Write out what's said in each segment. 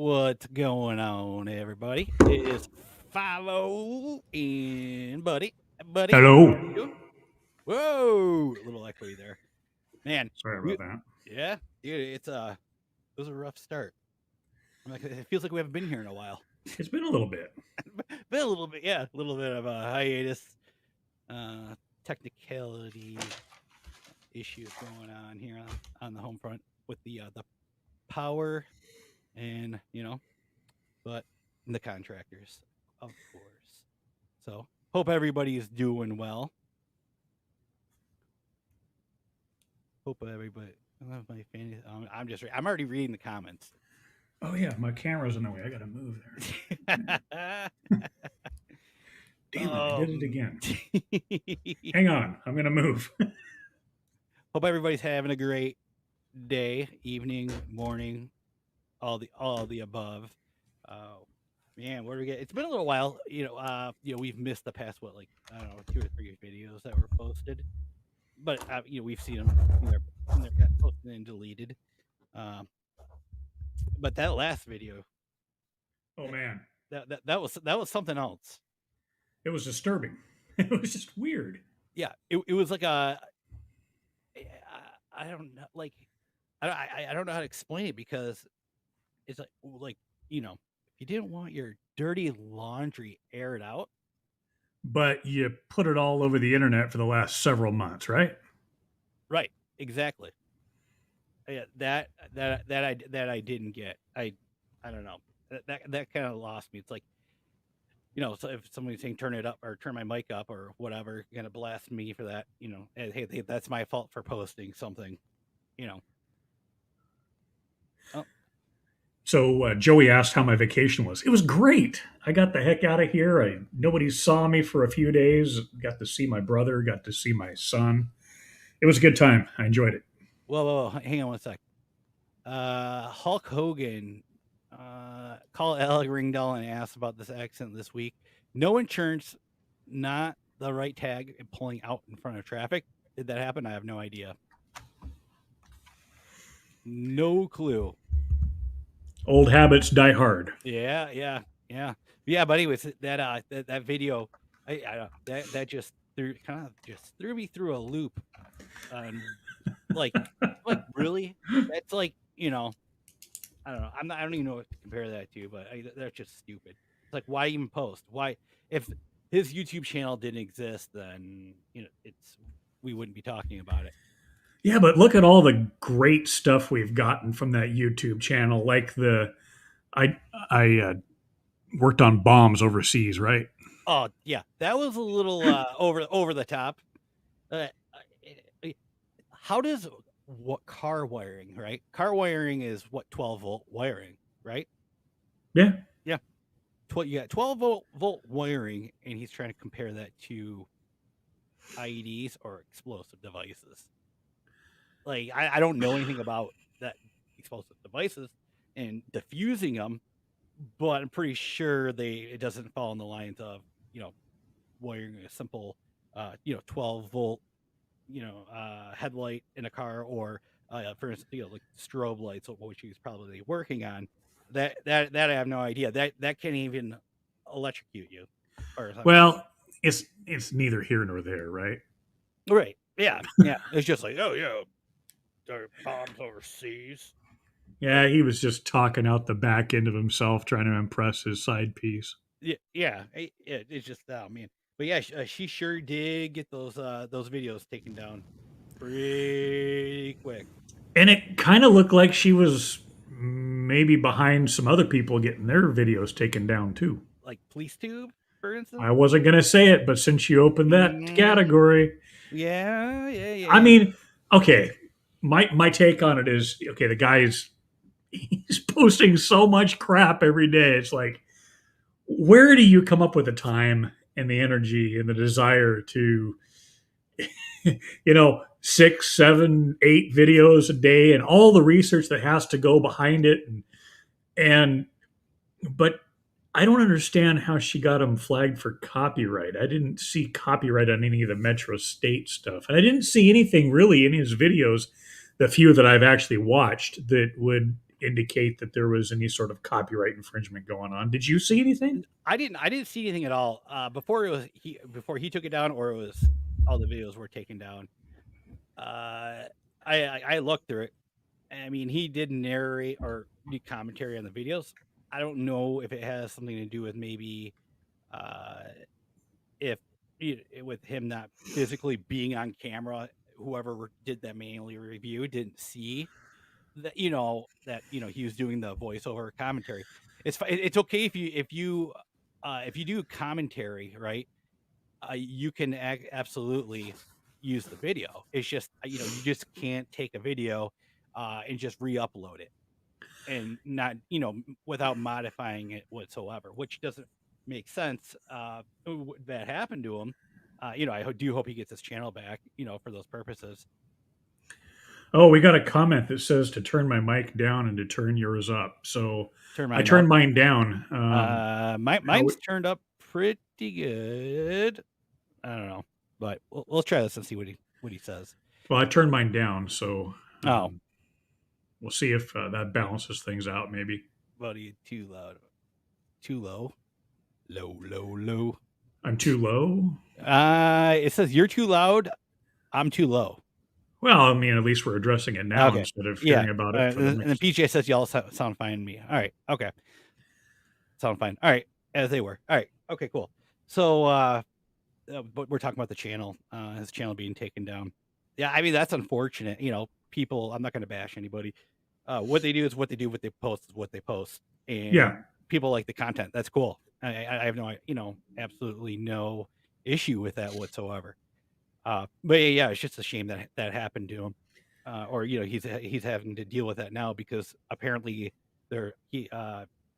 What's going on, everybody? It is 5-0 and buddy, Hello. how are you doing? Whoa, a little echoey there, man. Sorry We, about that. yeah, dude, it was a rough start. I'm like, it feels like we haven't been here in a while. It's been a little bit. Been a little bit, yeah, a little bit of a hiatus, technicality issues going on here on the home front with the power and but the contractors, of course. So hope everybody is doing well. Hope everybody. I love my fan. I'm already reading the comments. Oh yeah, my camera's in the way. I gotta move there. Damn it, I did it again. Hang on, I'm gonna move. Hope everybody's having a great day, evening, morning, all the above. Man, where do we get? It's been a little while. We've missed the past I don't know 2 or 3 videos that were posted, but we've seen them when they're got posted and deleted. Um, but that last video, Oh man, that was something else. it was disturbing. It was just weird. Yeah, it was like a I don't know, like I don't know how to explain it because it's if you didn't want your dirty laundry aired out. But you put it all over the internet for the last several months, right? Right, exactly. Yeah, that I didn't get. I don't know. That kind of lost me. It's like, so if somebody's saying turn it up or turn my mic up or whatever, you're gonna blast me for that. Hey, that's my fault for posting something. You know. Oh, So Joey asked how my vacation was. It was great. I got the heck out of here. Nobody saw me for a few days. Got to see my brother. Got to see my son. It was a good time. I enjoyed it. whoa, hang on one sec. Hulk Hogan called Alec Ringdahl and asked about this accident this week. No insurance, not the right tag, and pulling out in front of traffic. Did that happen? I have no idea. No clue. Old habits die hard. Yeah. But anyways, that video, that just threw me through a loop. Like really, that's I don't know. I don't even know what to compare that to, but that's just stupid. It's like, why even post? Why, if his YouTube channel didn't exist, then we wouldn't be talking about it. Yeah, but look at all the great stuff we've gotten from that YouTube channel. Like I worked on bombs overseas, right? Oh yeah, that was a little over the top. Uh, how does what car wiring, right? Car wiring is what 12-volt wiring, right? Yeah. Yeah. You got 12-volt wiring, and he's trying to compare that to IEDs or explosive devices. Like I don't know anything about that explosive devices and diffusing them, but I'm pretty sure it doesn't fall in the lines of wiring a simple 12-volt headlight in a car, or for instance like strobe lights, which he's probably working on. That I have no idea. That can't even electrocute you or something. Well, it's neither here nor there, right? Right. Yeah. It's just like, oh yeah, there are bombs overseas. Yeah, he was just talking out the back end of himself, trying to impress his side piece. Yeah. It's just, oh man. But yeah, she sure did get those videos taken down pretty quick. And it kind of looked like she was maybe behind some other people getting their videos taken down too. Like police tube, for instance. I wasn't going to say it, but since you opened that category, Yeah. I mean, okay, my take on it is okay. The guy's he's posting so much crap every day. It's like, where do you come up with the time and the energy and the desire to, 6, 7, 8 videos a day and all the research that has to go behind it, and but I don't understand how she got him flagged for copyright. I didn't see copyright on any of the Metro-State stuff, and I didn't see anything really in his videos, the few that I've actually watched, that would indicate that there was any sort of copyright infringement going on. Did you see anything? I didn't see anything at all before he took it down, or it was all the videos were taken down. I looked through it. I mean, he did narrate or do commentary on the videos. I don't know if it has something to do with maybe uh, if with him not physically being on camera. Whoever did that manually review didn't see that he was doing the voiceover commentary. It's okay if you do commentary, right? You can absolutely use the video. It's just you just can't take a video and just re-upload it and not without modifying it whatsoever, which doesn't make sense. That happened to him. I do hope he gets his channel back, for those purposes. Oh, we got a comment that says to turn my mic down and to turn yours up. So Turn I mine up. turned mine down. Mine's turned up pretty good. I don't know, but we'll try this and see what he says. Well, I turned mine down, so Oh, we'll see if that balances things out. Maybe. buddy, too loud, too low, low. I'm too low. It says you're too loud. I'm too low. Well, I mean, at least we're addressing it now Okay. instead of hearing about it. For the And then PJ says y'all sound fine to me. All right. Okay. Sound fine. All right. As they were. All right. Okay. Cool. So, but we're talking about the channel, his channel being taken down. Yeah. I mean, that's unfortunate. People. I'm not going to bash anybody. What they do is what they do. What they post is what they post. And yeah, people like the content. That's cool. I have absolutely no issue with that whatsoever. But yeah, it's just a shame that happened to him, or he's having to deal with that now because apparently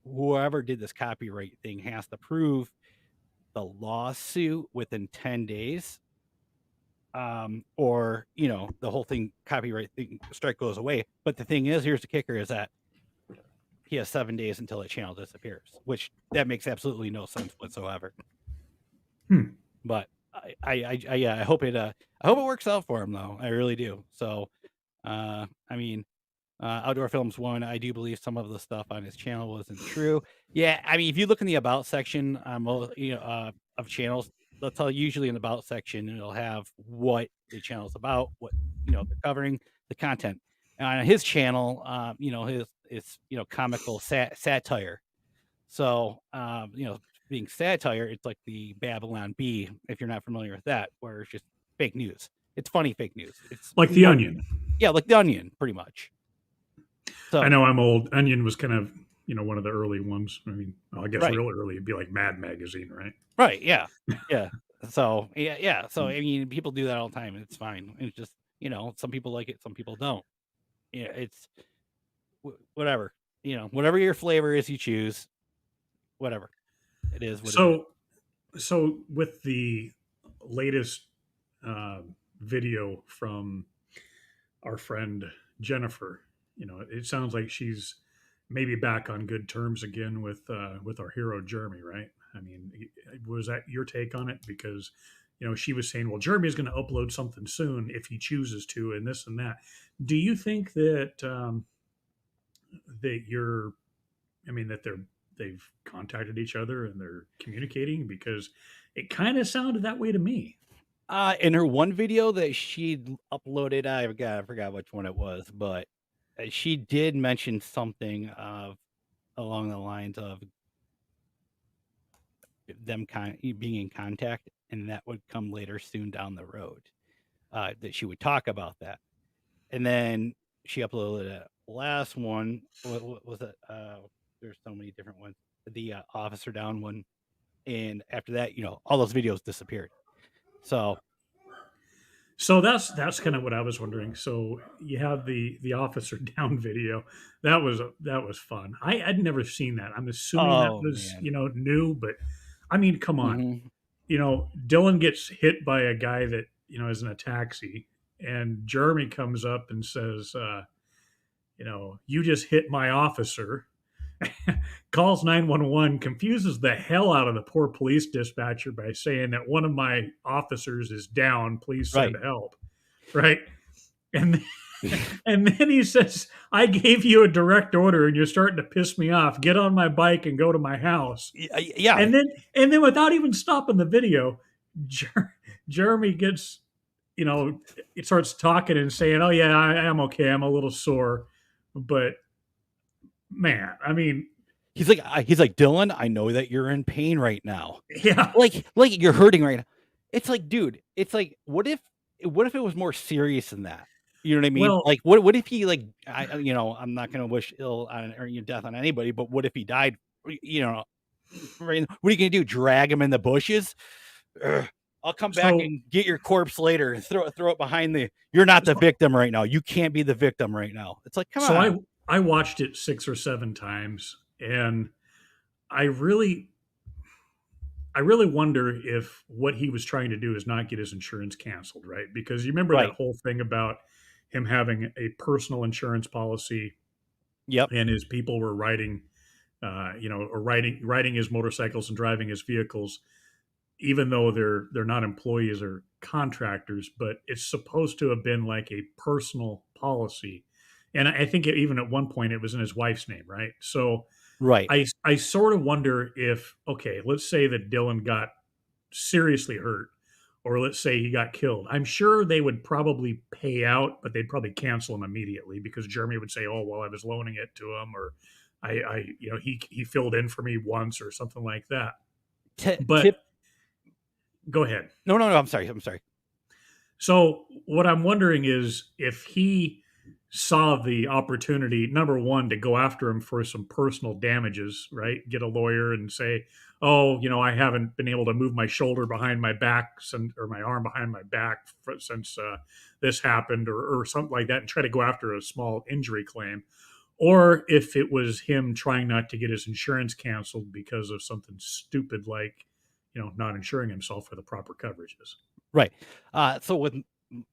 whoever did this copyright thing has to prove the lawsuit within 10 days, or the whole thing copyright thing strike goes away. But the thing is, here's the kicker: is that he has 7 days until the channel disappears, which that makes absolutely no sense whatsoever. But I hope it works out for him though. I really do. So, I mean, Outdoor Films 1, I do believe some of the stuff on his channel wasn't true. Yeah, I mean, if you look in the about section, of channels, they'll tell you usually in the about section, it'll have what the channel's about, what they're covering, the content. And on his channel, his comical satire. So, being satire, it's like the Babylon Bee, if you're not familiar with that, where it's just fake news. It's funny fake news. It's like The Onion. Yeah, like The Onion, pretty much. So I know I'm old. Onion was kind of one of the early ones. I mean, I guess right. real early it'd be like Mad Magazine, right? Right. Yeah. Yeah. So yeah. So I mean, people do that all the time. It's fine. It's just some people like it, some people don't. Yeah, it's whatever. Whatever your flavor is, you choose. Whatever it is. What it is. So with the latest video from our friend Jennifer, it sounds like she's maybe back on good terms again with our hero Jeremy, right? I mean, was that your take on it? Because she was saying, well, Jeremy is going to upload something soon if he chooses to, and this and that. Do you think that they've contacted each other and they're communicating? Because it kind of sounded that way to me. In her one video that she uploaded, I forgot which one it was, but she did mention something along the lines of them being in contact, and that would come later soon down the road. That she would talk about that, and then she uploaded a last one. What was it? There's so many different ones. The officer down one, and after that, all those videos disappeared. So that's kind of what I was wondering. So you have the officer down video. That was fun. I'd never seen that. I'm assuming that was new, but I mean, come on. Dylan gets hit by a guy that is in a taxi, and Jeremy comes up and says, you just hit my officer. Calls 911, confuses the hell out of the poor police dispatcher by saying that one of my officers is down. Please send help. Right. And and then he says, "I gave you a direct order, and you're starting to piss me off. Get on my bike and go to my house." Yeah, And then without even stopping the video, Jer- Jeremy gets, it starts talking and saying, "Oh yeah, I am okay. I'm a little sore, but man, I mean, he's like, Dylan, I know that you're in pain right now. yeah, Like you're hurting right now. It's like, dude, it's like, what if it was more serious than that? You know what I mean? well, Like, what if he like, I'm not gonna wish ill on or death on anybody, but what if he died? You know, right? What are you gonna do? Drag him in the bushes? Ugh. I'll come back so and get your corpse later and throw it behind the. You're not the victim right now. You can't be the victim right now. It's like, come so on. I watched it 6 or 7 times, and I really I really wonder if what he was trying to do is not get his insurance canceled, right? Because you remember that Right. whole thing about him having a personal insurance policy, Yep. and his people were riding, or riding his motorcycles and driving his vehicles, even though they're not employees or contractors, but it's supposed to have been like a personal policy. And I think even at one point it was in his wife's name, right? So Right. I sort of wonder if, okay, let's say that Dylan got seriously hurt, or let's say he got killed. I'm sure they would probably pay out, but they'd probably cancel him immediately because Jeremy would say, "Oh, well, I was loaning it to him," or he filled in for me once, or something like that. But Tip. go ahead. No. I'm sorry. I'm sorry. So what I'm wondering is if he saw the opportunity, number one, to go after him for some personal damages, right? Get a lawyer and say, "Oh, I haven't been able to move my shoulder behind my back or my arm behind my back since this happened," or something like that, and try to go after a small injury claim. Or if it was him trying not to get his insurance canceled because of something stupid like, not insuring himself for the proper coverages. Right. So with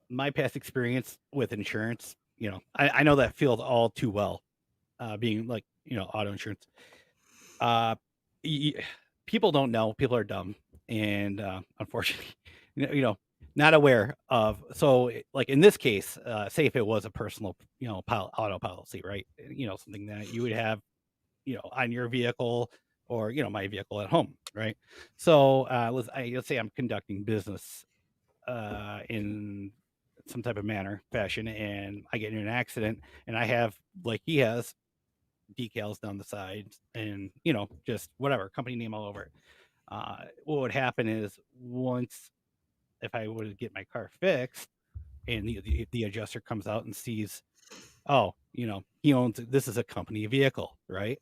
my past experience with insurance, I know that field all too well. Being like, auto insurance. Uh, y- People don't know. People are dumb, and unfortunately, not aware of. So, like in this case, say if it was a personal, auto policy, right? Something that you would have, on your vehicle or my vehicle at home, right? So, let's say I'm conducting business in some type of manner, fashion, and I get in an accident, and I have, like he has, decals down the sides, and just whatever company name all over it. What would happen is once if I were to get my car fixed, and the adjuster comes out and sees, oh, he owns this is a company vehicle, right?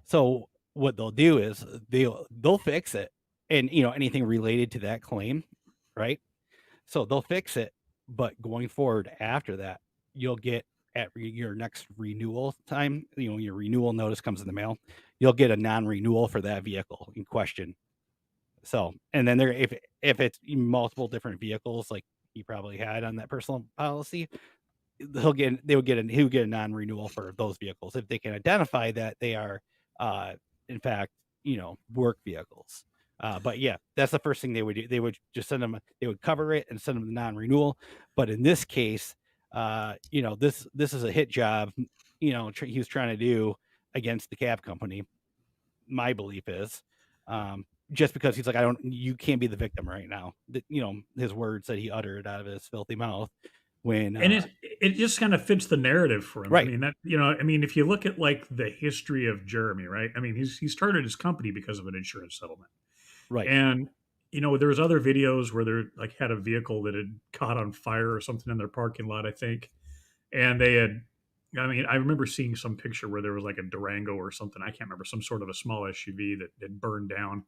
So what they'll do is they'll fix it, and anything related to that claim, right? So they'll fix it, but going forward after that, you'll get at your next renewal time, your renewal notice comes in the mail, you'll get a non-renewal for that vehicle in question. So, and then if it's multiple different vehicles like he probably had on that personal policy, he would get a non-renewal for those vehicles if they can identify that they are in fact work vehicles. But yeah, that's the first thing they would do. They would just they would cover it and send them the non-renewal. But in this case, this is a hit job, he was trying to do against the cab company. My belief is, just because he's like, you can't be the victim right now. His words that he uttered out of his filthy mouth when, And it just kind of fits the narrative for him. I right, mean, if you look at like the history of Jeremy, right? I mean, he started his company because of an insurance settlement. right, And there was other videos where they're like had a vehicle that had caught on fire or something in their parking lot, I think. And they had, I mean, I remember seeing some picture where there was like a Durango or something. I can't remember, some sort of a small SUV that had burned down.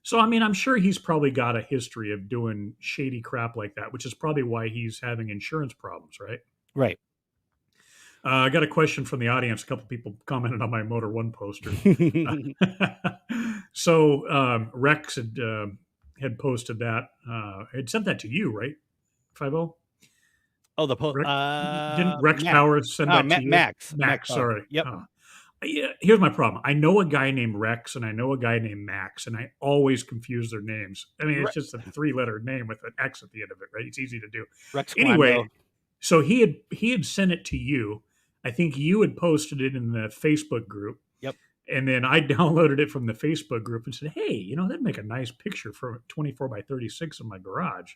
So, I mean, I'm sure he's probably got a history of doing shady crap like that, which is probably why he's having insurance problems, right? right. I got a question from the audience. A couple people commented on my Motor One poster. So Rex had posted that. Had sent that to you, right? 50? Oh, the post. Didn't Rex Max. Powers send that to you? Max Max, Power. sorry. Yep. Yeah, here's my problem. I know a guy named Rex and I know a guy named Max, and I always confuse their names. I mean, it's just a 3-letter name with an X at the end of it, right? It's easy to do. Rex Anyway, Quando. So he had sent it to you. I think you had posted it in the Facebook group, Yep. and then I downloaded it from the Facebook group and said, "Hey, that'd make a nice picture for 24 by 36 in my garage."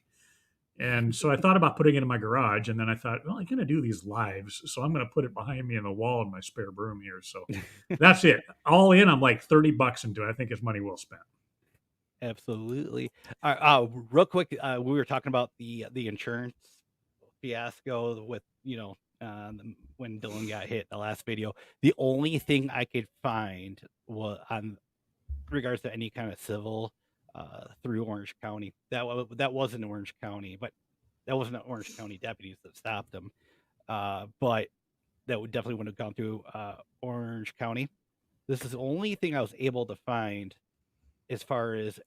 And so I thought about putting it in my garage, and then I thought, well, I'm going to do these lives, so I'm going to put it behind me in the wall in my spare room here. So that's it. All in, I'm like $30 into it. I think it's money well spent. Absolutely. Real quick, we were talking about the insurance fiasco with when Dylan got hit in the last video. The only thing I could find was on regards to any kind of civil through Orange County. That wasn't Orange County, but that wasn't Orange County deputies that stopped him. But that would definitely would have gone through Orange County. This is the only thing I was able to find as far as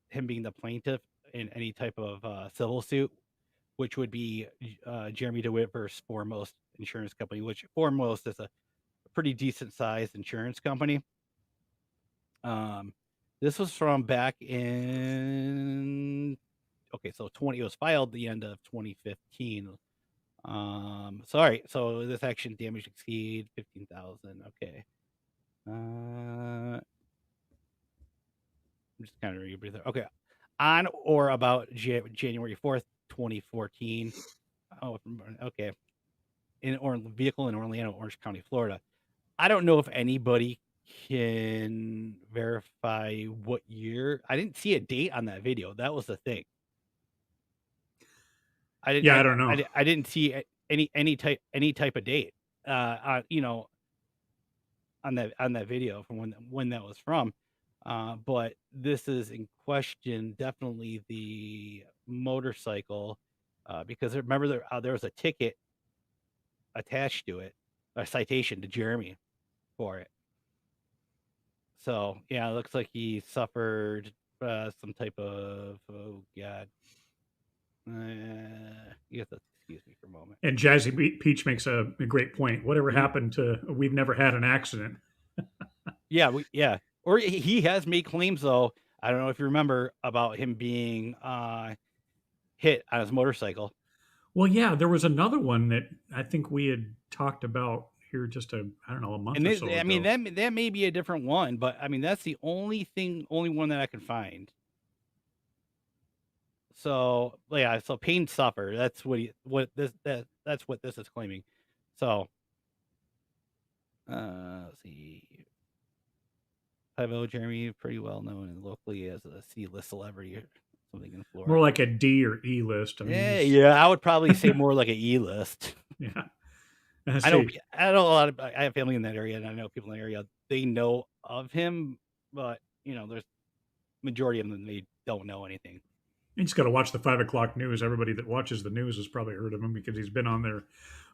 him being the plaintiff in any type of civil suit, which would be Jeremy Dewitte versus Foremost Insurance Company, which Foremost is a pretty decent sized insurance company. This was from back in so it was filed the end of 2015. Sorry, so this action damage exceed 15,000. Okay. I'm just kind of read there. Okay. On or about January 4th, 2014. Oh, okay. Vehicle in Orlando, Orange County, Florida. I don't know if anybody can verify what year. I didn't see a date on that video. That was the thing. I didn't. Yeah, I don't know. I didn't see any type of date. On that video from when that was from. But this is in question definitely the motorcycle, because remember there was a ticket attached to it, a citation to Jeremy for it. So yeah, it looks like he suffered some type of you have to excuse me for a moment. And Jazzy Peach makes a great point. Whatever happened to we've never had an accident? Yeah. Or he has made claims though. I don't know if you remember about him being hit on his motorcycle. Well, yeah, there was another one that I think we had talked about here just a month And or so I mean ago. that may be a different one, but I mean that's the only one that I can find. So yeah, so pain suffer. That's that's what this is claiming. So let's see. Pivo Jeremy, pretty well known locally as a C-list celebrity or something in Florida. More like a D or E list. I mean, yeah, I would probably say more like an E list. Yeah. I know a lot of. I have family in that area, and I know people in the area. They know of him, but there's majority of them they don't know anything. You just got to watch the 5 o'clock news. Everybody that watches the news has probably heard of him because he's been on there.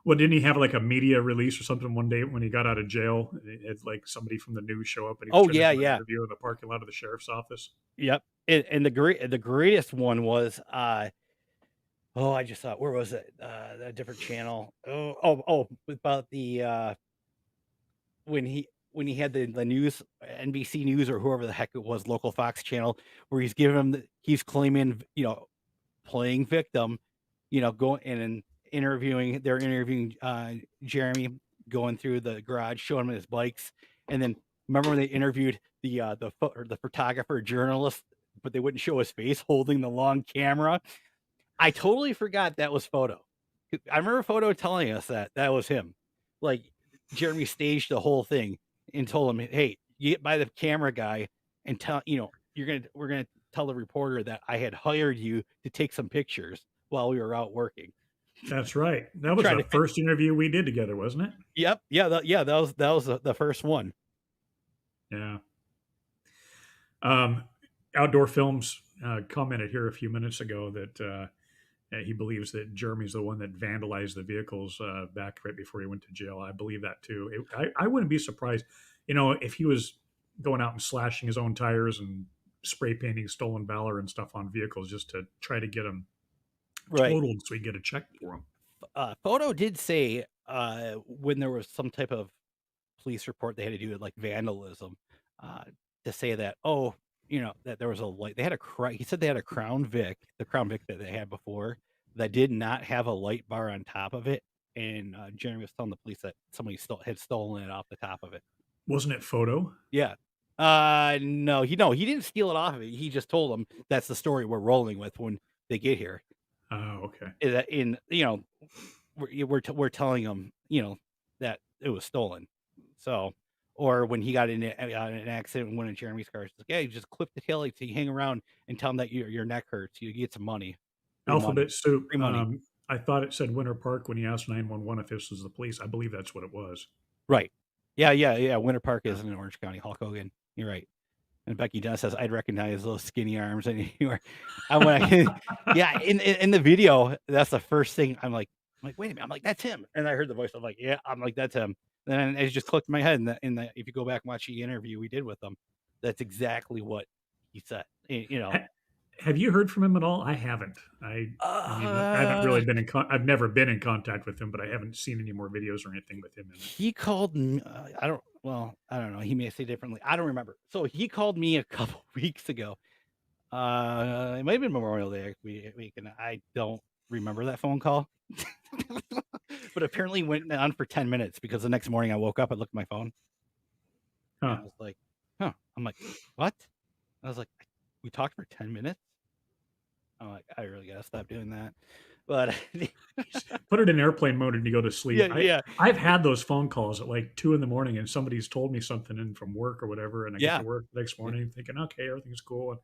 Well, didn't he have like a media release or something one day when he got out of jail? It had like somebody from the news show up and he was trying to do an interview in the parking lot of the sheriff's office. Yep. And the greatest one was I just thought, where was it? A different channel. About the when he had the news, NBC News or whoever the heck it was, local Fox channel, where he's claiming, playing victim, going and interviewing. They're interviewing Jeremy, going through the garage, showing him his bikes, and then remember when they interviewed the photographer journalist, but they wouldn't show his face holding the long camera. I totally forgot that was Photo. I remember Photo telling us that was him. Like Jeremy staged the whole thing and told him, "Hey, you get by the camera guy and tell we're gonna tell the reporter that I had hired you to take some pictures while we were out working." That's right. That was the first interview we did together, wasn't it? Yep. Yeah. That was the first one. Yeah. Outdoor Films commented here a few minutes ago that he believes that Jeremy's the one that vandalized the vehicles back right before he went to jail. I believe that too. I wouldn't be surprised, if he was going out and slashing his own tires and spray painting stolen valor and stuff on vehicles just to try to get them totaled so he get a check for them. Photo did say when there was some type of police report they had to do with like vandalism, to say that that there was they had he said they had a Crown Vic, the Crown Vic that they had before that did not have a light bar on top of it, and Jeremy was telling the police that somebody had stolen it off the top of it. Wasn't it photo? Yeah. No, he didn't steal it off of it. He just told them that's the story we're rolling with when they get here. Oh, okay. That we're telling them, that it was stolen. So, or when he got in an accident and went in Jeremy's car, it's like, yeah, you just clip the taillights, you hang around and tell them that your neck hurts. You get some money, free money, Alphabet Soup. free money. I thought it said Winter Park when he asked 911 if this was the police. I believe that's what it was. Right. Yeah. Winter Park is in Orange County. Hulk Hogan. You're right. And Becky Dunn says, I'd recognize those skinny arms anywhere. Yeah, in the video, that's the first thing. I'm like, wait a minute. I'm like, that's him. And I heard the voice. I'm like, yeah. I'm like, that's him. And then it just clicked in my head. And if you go back and watch the interview we did with him, that's exactly what he said. Have you heard from him at all? I haven't. I haven't really been I've never been in contact with him, but I haven't seen any more videos or anything with him in it. He called me. I don't know. He may say differently. I don't remember. So he called me a couple weeks ago. It might have been Memorial Day week, and I don't remember that phone call. But apparently went on for 10 minutes because the next morning I woke up, I looked at my phone. And I was like, huh. I'm like, what? I was like, we talked for 10 minutes? I'm like, I really gotta stop doing that. But put it in airplane mode and you go to sleep. Yeah. I've had those phone calls at like 2 a.m. and somebody's told me something in from work or whatever, and I get to work the next morning thinking, okay, everything's cool. And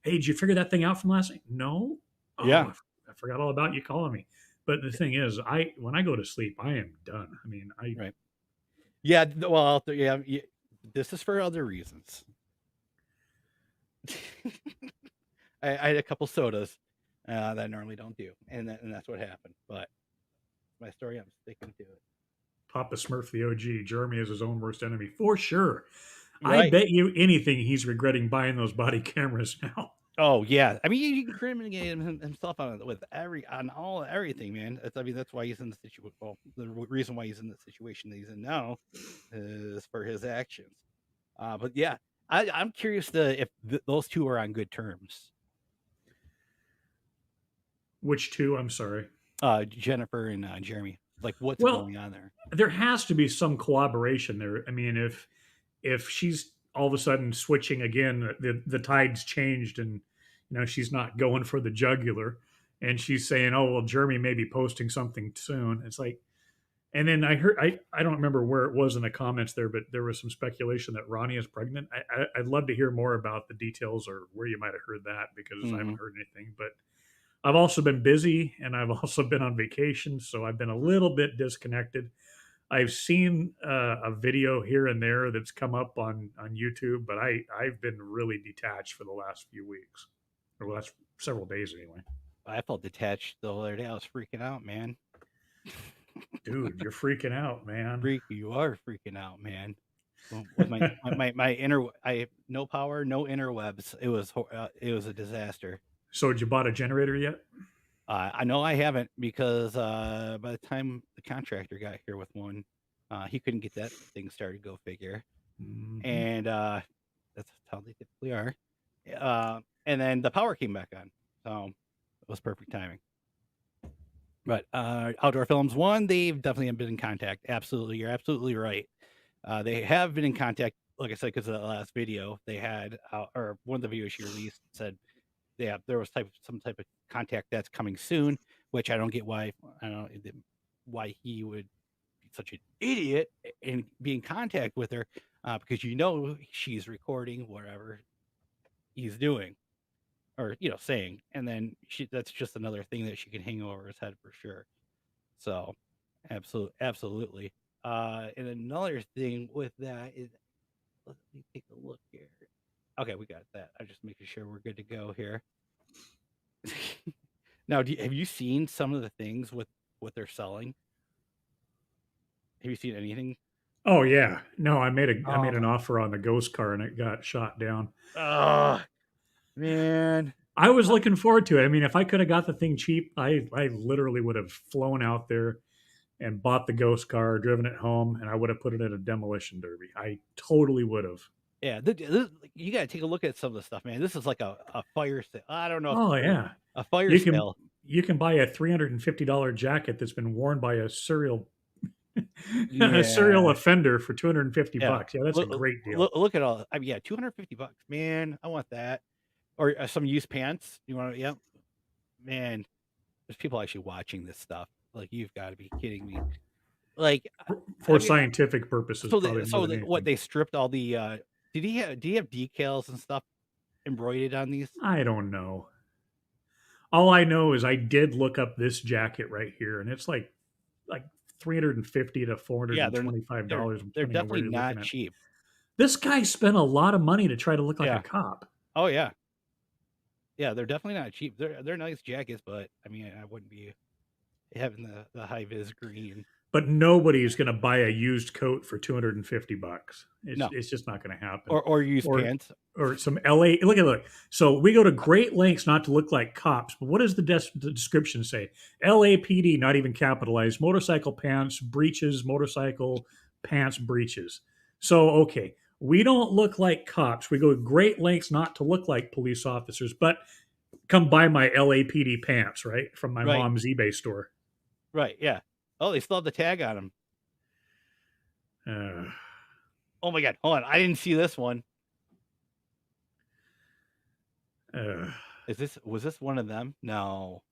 hey, did you figure that thing out from last night? No. Oh, yeah. I forgot all about you calling me. But the thing is, when I go to sleep, I am done. I mean, right. Yeah. Well, yeah. This is for other reasons. I had a couple sodas that I normally don't do, and that's what happened. But my story, I'm sticking to it. Papa Smurf, the OG. Jeremy is his own worst enemy for sure. Right. I bet you anything he's regretting buying those body cameras now. Oh yeah, I mean you can criminate himself on everything, man. That's why he's in the situation. Well, the reason why he's in the situation that he's in now is for his actions. But yeah, I'm curious if those two are on good terms. Which two? I'm sorry. Jennifer and Jeremy. Like, what's going on there? There has to be some collaboration there. I mean, if she's all of a sudden switching again, the tide's changed, and she's not going for the jugular, and she's saying, "Oh well, Jeremy may be posting something soon." It's like, and then I heard, I don't remember where it was in the comments there, but there was some speculation that Ronnie is pregnant. I'd love to hear more about the details or where you might have heard that, because I haven't heard anything. But I've also been busy, and I've also been on vacation, so I've been a little bit disconnected. I've seen a video here and there that's come up on YouTube, but I've been really detached for the last few weeks, or the last several days anyway. I felt detached the other day. I was freaking out, man. Dude, you're freaking out, man. You are freaking out, man. With my inner, I have no power, no interwebs. It was a disaster. So, did you bought a generator yet? I know I haven't, because by the time the contractor got here with one, he couldn't get that thing started. Go figure. Mm-hmm. And that's how they typically are. And then the power came back on, so it was perfect timing. But Outdoor Films 1, they've definitely been in contact. Absolutely, you're absolutely right. They have been in contact, like I said, because of the last video they had, or one of the videos she released said, yeah, there was some type of contact that's coming soon, which I don't get why. I don't know why he would be such an idiot and be in contact with her, because she's recording whatever he's doing, or saying, and then that's just another thing that she can hang over his head for sure. So, absolutely. And another thing with that is, let me take a look here. Okay, we got that. I'm just making sure we're good to go here. Now, have you seen some of the things with what they're selling? Have you seen anything? Oh yeah, no. I made an offer on the ghost car and it got shot down. Oh man, I was looking forward to it. I mean, if I could have got the thing cheap, I literally would have flown out there and bought the ghost car, driven it home, and I would have put it in a demolition derby. I totally would have. Yeah, you got to take a look at some of the stuff, man. This is like a fire sale. I don't know. Oh yeah, a fire sale. you can buy a $350 jacket that's been worn by a serial a serial Yeah, offender for 250 yeah. bucks. Yeah, that's a great deal. Look at all. I mean, yeah, $250, man. I want that. Or some used pants. You want to? Yeah, man. There's people actually watching this stuff. Like, you've got to be kidding me. Like, For I mean, scientific purposes, probably more than what anything. they stripped all the. Did he have decals and stuff embroidered on these? I don't know. All I know is I did look up this jacket right here, and it's like 350 to four hundred Yeah, and twenty five they're dollars, they're depending on where definitely you're looking not at. cheap. This guy spent a lot of money to try to look like a Yeah. cop. Oh yeah. Yeah, they're definitely not cheap. They're nice jackets, but I mean, I wouldn't be having the high vis green. But nobody's going to buy a used coat for 250 bucks. No, It's just not going to happen. or use Or pants. or some LA. Look. So we go to great lengths not to look like cops. But what does the description say? LAPD, not even capitalized. Motorcycle pants, breeches, motorcycle pants, breeches. So okay, we don't look like cops. We go to great lengths not to look like police officers. But come buy my LAPD pants, right, from my Right, mom's eBay store. right, yeah. Oh, they still have the tag on them. Uh, Oh my god, hold on, I didn't see this one. uh, Was this one of them? No,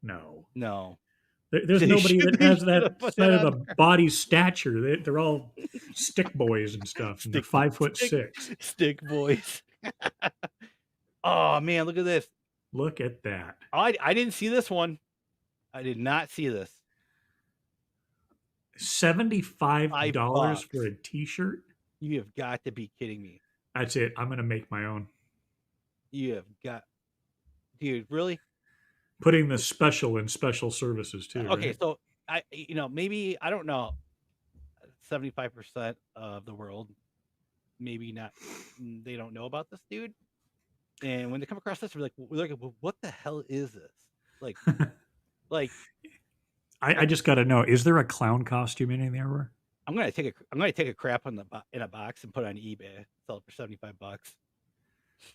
no. no. There's nobody that They has should that have put side that of the on there. body stature. They're all stick boys and stuff, and they're Stick, 5'6". stick boys. Oh man, look at this. Look at that. I didn't see this one. I did not see this. $75 for $5. a t-shirt? You have got to be kidding me. That's it. I'm going to make my own. You have got, dude, really? Putting the special in special services too, Okay, right? so maybe I don't know, 75% of the world, maybe not, they don't know about this dude. And when they come across this, we're like, well, what the hell is this? Like, like I just got to know, is there a clown costume in there? I'm gonna take a crap on in a box and put it on eBay, sell it for $75.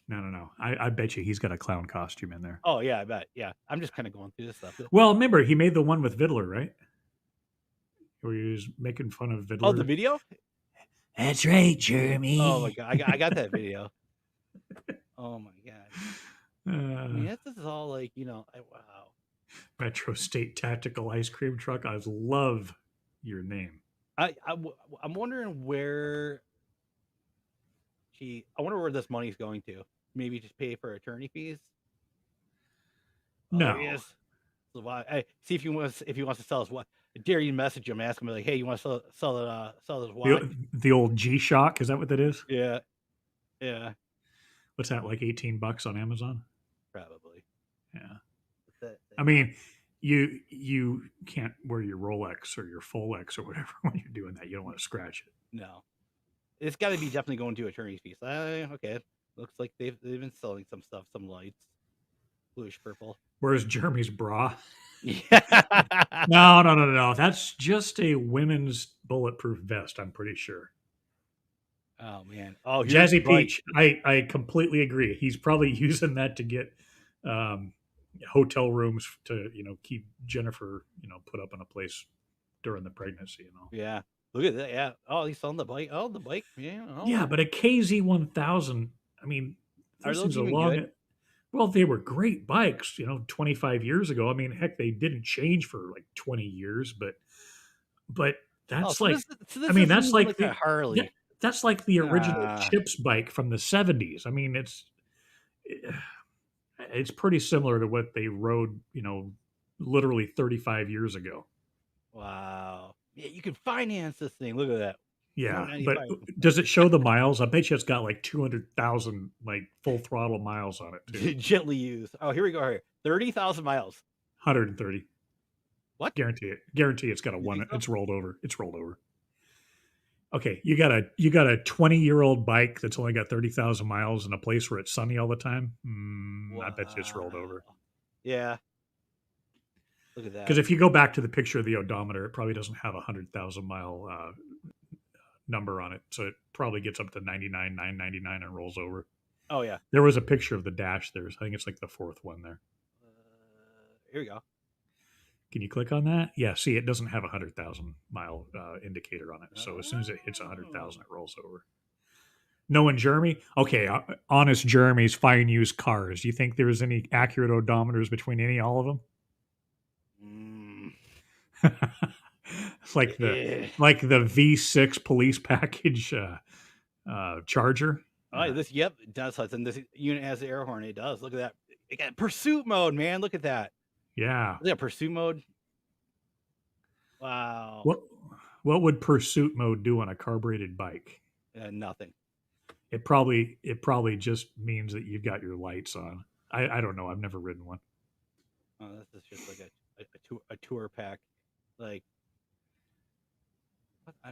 No. I bet you he's got a clown costume in there. Oh yeah, I bet. Yeah, I'm just kind of going through this stuff. Well, remember, he made the one with Vidler, right? Where he was making fun of Vidler. Oh, the video? That's right, Jeremy. Oh my god, I got that video. Oh my god. I mean, this is all like, wow. Metro-State Tactical Ice Cream Truck. I love your name. I'm wondering where I wonder where this money's going to. Maybe just pay for attorney fees. No. Oh, yes. So hey, see if he wants to sell us what. I dare you message him, ask him like, hey, you want to sell this watch? The old G-Shock, is that what that is? Yeah. Yeah. What's that, like $18 on Amazon? Probably. Yeah. I mean, you can't wear your Rolex or your Folex or whatever when you're doing that. You don't want to scratch it. No. It's got to be definitely going to attorney fees. Okay. Looks like they've been selling some stuff, some lights, bluish purple. Where's Jeremy's bra? Yeah. No. That's just a women's bulletproof vest, I'm pretty sure. Oh man. Oh, Jazzy Peach. I completely agree. He's probably using that to get hotel rooms to keep Jennifer put up in a place during the pregnancy. Yeah. Look at that. Yeah. Oh, he's selling the bike. Oh, the bike. Yeah. Oh. Yeah, but a KZ1000. I mean, Are those those things are even long. good? Well, they were great bikes, 25 years ago. I mean, heck, they didn't change for like 20 years, but that's this I mean, that's like a Harley. That's like the original Chips bike from the 70s. I mean, it's pretty similar to what they rode, literally 35 years ago. Wow. Yeah, you can finance this thing. Look at that. Yeah, but does it show the miles? I bet you it's got like 200,000 like full throttle miles on it too. Gently used. Oh, here we go. Here, 30,000 miles. 130. What? Guarantee it. Guarantee it's got a one. So? It's rolled over. It's rolled over. Okay, you got a 20-year-old bike that's only got 30,000 miles in a place where it's sunny all the time. Wow. I bet you it's rolled over. Yeah. Look at that. Because if you go back to the picture of the odometer, it probably doesn't have a 100,000 mile number on it, so it probably gets up to 99,999 and rolls over. Oh yeah. There was a picture of the dash there. So I think it's like the fourth one there. Here we go. Can you click on that? Yeah. See, it doesn't have a 100,000 mile indicator on it. So as soon as it hits 100,000, Oh. it rolls over. No one, Jeremy. Okay, honest Jeremy's fine used cars. Do you think there's any accurate odometers between all of them? Mm. It's like the Eh. V6 police package Charger. Oh, this, yep, it does, Hudson. This unit has the air horn. It does. Look at that. It got pursuit mode, man. Look at that. Yeah. Look at pursuit mode. Wow. What would pursuit mode do on a carbureted bike? Nothing. It probably just means that you've got your lights on. I don't know. I've never ridden one. Oh, this is just like a tour pack. Like,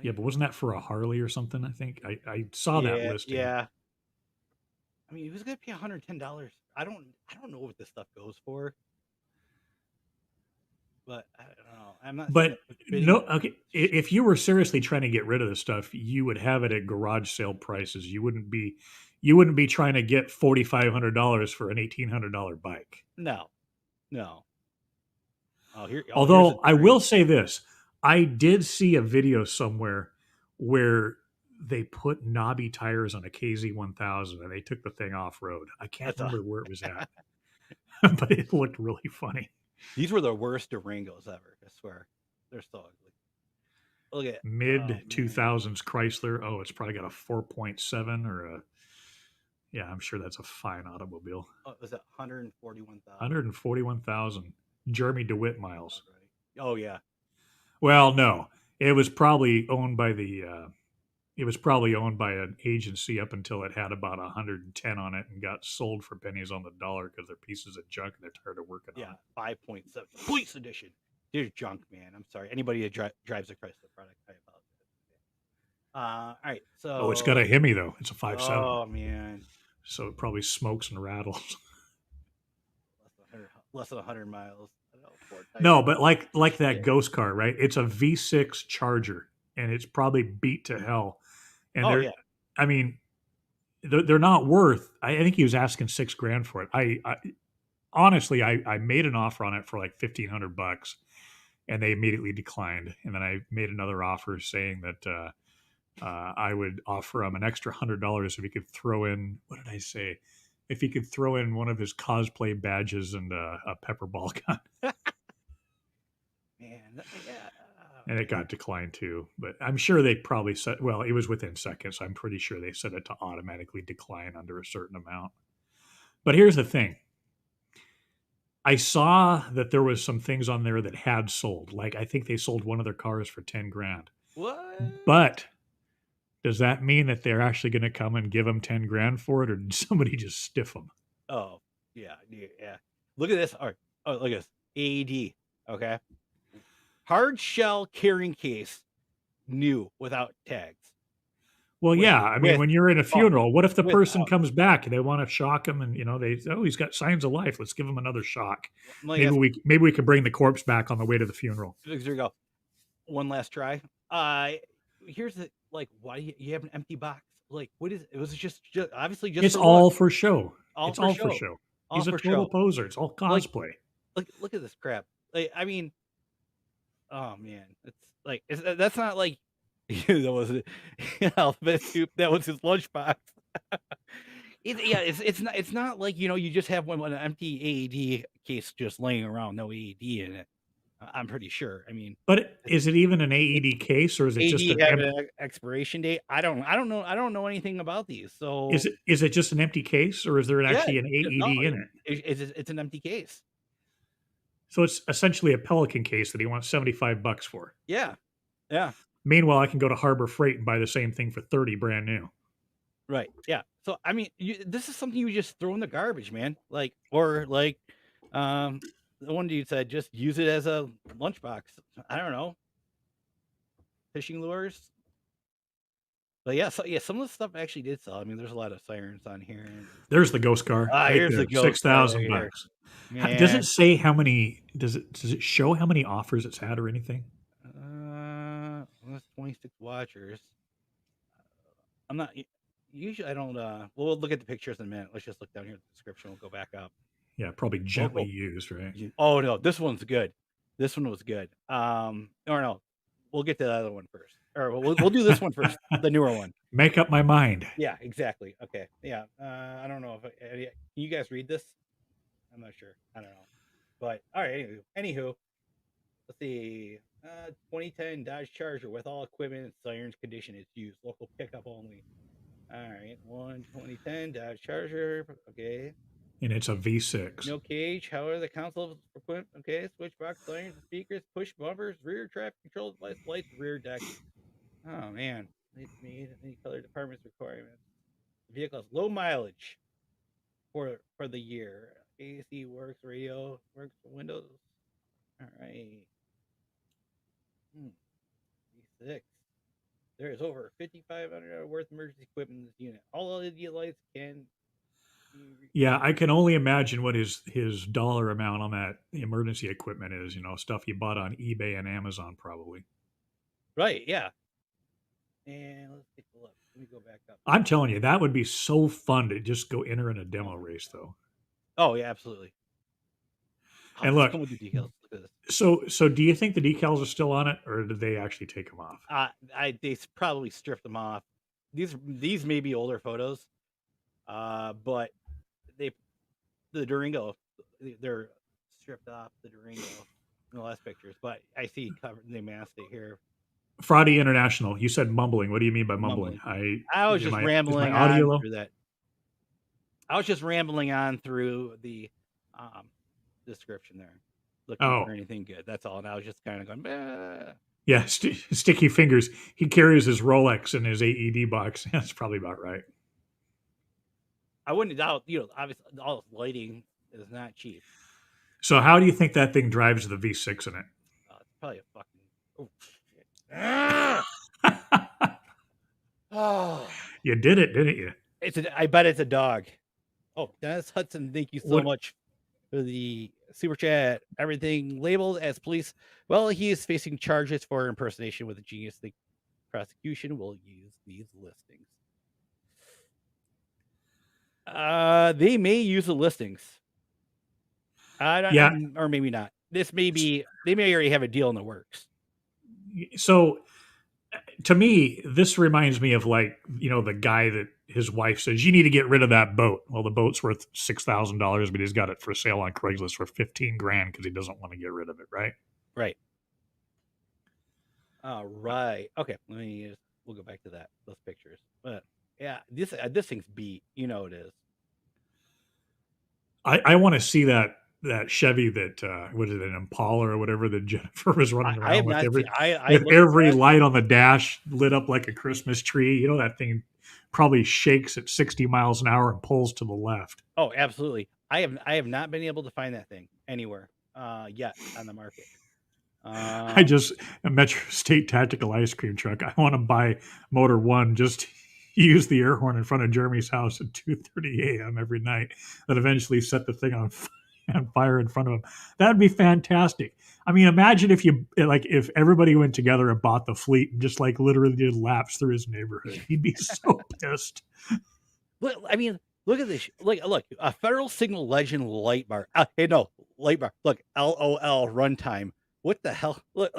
Yeah, but wasn't that for a Harley or something? I think I saw that listing. Yeah. I mean, who's gonna pay $110? I don't know what this stuff goes for. But I don't know. I'm not. But no, okay. If you were seriously trying to get rid of the stuff, you would have it at garage sale prices. You wouldn't be trying to get $4,500 for an $1,800 bike. No. Oh, here. Although I will say this, I did see a video somewhere where they put knobby tires on a KZ1000 and they took the thing off road. I can't remember where it was at, but it looked really funny. These were the worst Durangos ever. I swear, they're so ugly. Look at mid 2000s Chrysler. Oh, it's probably got a 4.7 or a. Yeah, I'm sure that's a fine automobile. Oh, was that 141,000? 141,000 Jeremy Dewitte miles. Oh yeah. Well, no, it was probably owned by the. It was probably owned by an agency up until it had about 110 on it and got sold for pennies on the dollar because they're pieces of junk and they're tired of working on it. 5.7 police edition. There's junk, man. I'm sorry. Anybody that drives a Chrysler product, I apologize. All right. So. It's got a Hemi though. It's a 5.7. Oh man. So it probably smokes and rattles. Less than 100 miles. No, but like that ghost car, right? It's a V6 Charger, and it's probably beat to hell. And I mean, they're not worth. I think he was asking $6,000 for it. I honestly, I made an offer on it for like $1,500, and they immediately declined. And then I made another offer saying that I would offer him an extra $100 if he could throw in. What did I say? If he could throw in one of his cosplay badges and a pepper ball gun. Man, yeah. And it got declined too. But I'm sure they probably set, well, it was within seconds. I'm pretty sure they set it to automatically decline under a certain amount. But here's the thing. I saw that there was some things on there that had sold. Like I think they sold one of their cars for $10,000. What? But does that mean that they're actually going to come and give them $10,000 for it, or did somebody just stiff them? Oh, yeah. Look at this. All right. Oh, look at this. AED. Okay. Hard shell carrying case, new, without tags. Well, yeah. I mean, when you're in a funeral, what if the person comes back and they want to shock him, and he's got signs of life. Let's give him another shock. Maybe we can bring the corpse back on the way to the funeral. There you go. One last try. Here's the why you have an empty box? Like, what is it? Was just obviously just. It's all for show. It's all for show. He's a total poser. It's all cosplay. Look at this crap. Like, I mean, oh man, it's like that's not like that was alphabet soup. That was his lunchbox. It's not like you just have an empty AED case just laying around, no AED in it. I'm pretty sure. I mean, but is it even an AED case, or is it AED just an expiration date? I don't know. I don't know anything about these. So is it just an empty case, or is there actually an AED in it? It's an empty case. So it's essentially a Pelican case that he wants $75 for. Yeah. Meanwhile, I can go to Harbor Freight and buy the same thing for $30 brand new. Right. Yeah. So I mean, this is something you just throw in the garbage, man. The one dude said, just use it as a lunchbox. I don't know. Fishing lures. But some of the stuff actually did sell. I mean, there's a lot of sirens on here. There's the ghost car. Here's the ghost $6,000. Does it say how many? Does it show how many offers it's had or anything? That's 26 watchers. I'm not. Usually, I don't. We'll look at the pictures in a minute. Let's just look down here at the description. We'll go back up. Yeah, probably gently used, right? Oh no, this one's good. This one was good. Or no, we'll get to the other one first, or we'll do this one first, the newer one. Make up my mind. Yeah, exactly. Okay, yeah. I don't know if can you guys read this? I'm not sure. I don't know, but all right. Anywho, let's see. 2010 Dodge Charger with all equipment and sirens condition is used. Local pickup only. All right, 2010 Dodge Charger. Okay, And it's a V6. no cage. However, the console equipment. Okay, switch box, sirens, speakers, push bumpers, rear traffic control lights, rear deck. Oh man, it's made any color department's requirements. The vehicle has low mileage for the year. AC works, radio works, Windows. All right. V6. There is over $5,500 worth of emergency equipment in this unit. All LED lights can. Yeah, I can only imagine what his dollar amount on that emergency equipment is. Stuff he bought on eBay and Amazon, probably. Right. Yeah. And let's take a look. Let me go back up. I'm telling you, that would be so fun to just go enter in a demo race, though. Oh yeah, absolutely. And look, come with the details. Look at this. So do you think the decals are still on it, or did they actually take them off? They probably stripped them off. These may be older photos, but the Durango, they're stripped off the Durango in the last pictures. But I see they masked it here. Fraudy International. You said mumbling. What do you mean by mumbling? I was just rambling on through that. I was just rambling on through the description there, looking for anything good. That's all. And I was just kind of going, bah. Yeah, sticky fingers. He carries his Rolex in his AED box. That's probably about right. I wouldn't doubt, obviously all this lighting is not cheap. So how do you think that thing drives the V6 in it? It's probably a fucking. Oh, oh. You did it, didn't you? I bet it's a dog. Oh, Dennis Hudson, thank you so much for the super chat. Everything labeled as police. Well, he is facing charges for impersonation with a genius. The prosecution will use these listings. They may use the listings. Or maybe not. They may already have a deal in the works. So to me, this reminds me of the guy that his wife says, you need to get rid of that boat. Well, the boat's worth $6,000, but he's got it for sale on Craigslist for $15,000 because he doesn't want to get rid of it. Right. Right. Right. Okay. We'll go back to those pictures, but yeah, this thing's beat. It is. I want to see that Chevy that was it an Impala or whatever that Jennifer was running around with every light on the dash lit up like a Christmas tree. That thing probably shakes at 60 miles an hour and pulls to the left. Oh, absolutely. I have not been able to find that thing anywhere yet on the market. I just a Metro-State tactical ice cream truck. I want to buy Motor One just use the air horn in front of Jeremy's house at 2:30 a.m. every night. That eventually set the thing on fire in front of him. That'd be fantastic. I mean, imagine if everybody went together and bought the fleet and just literally did laps through his neighborhood. He'd be so pissed. Well, I mean, look at this. Look, a Federal Signal Legend light bar. Light bar. Look, LOL runtime. What the hell? Look,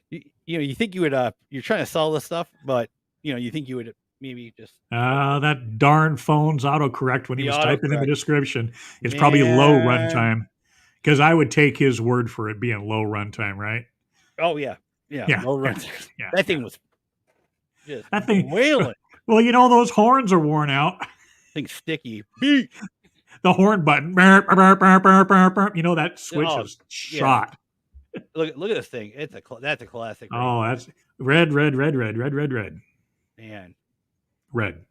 you think you would you're trying to sell this stuff, but you think you would maybe just that darn phone's autocorrect when he was typing in the description. It's probably low runtime, because I would take his word for it being low runtime, right? Oh yeah, low runtime. Yeah, that thing was just wailing. Well, those horns are worn out. Thing's sticky. Beep. The horn button. That switch is shot. Look at this thing. That's a classic. Oh, that's red. Man. Red.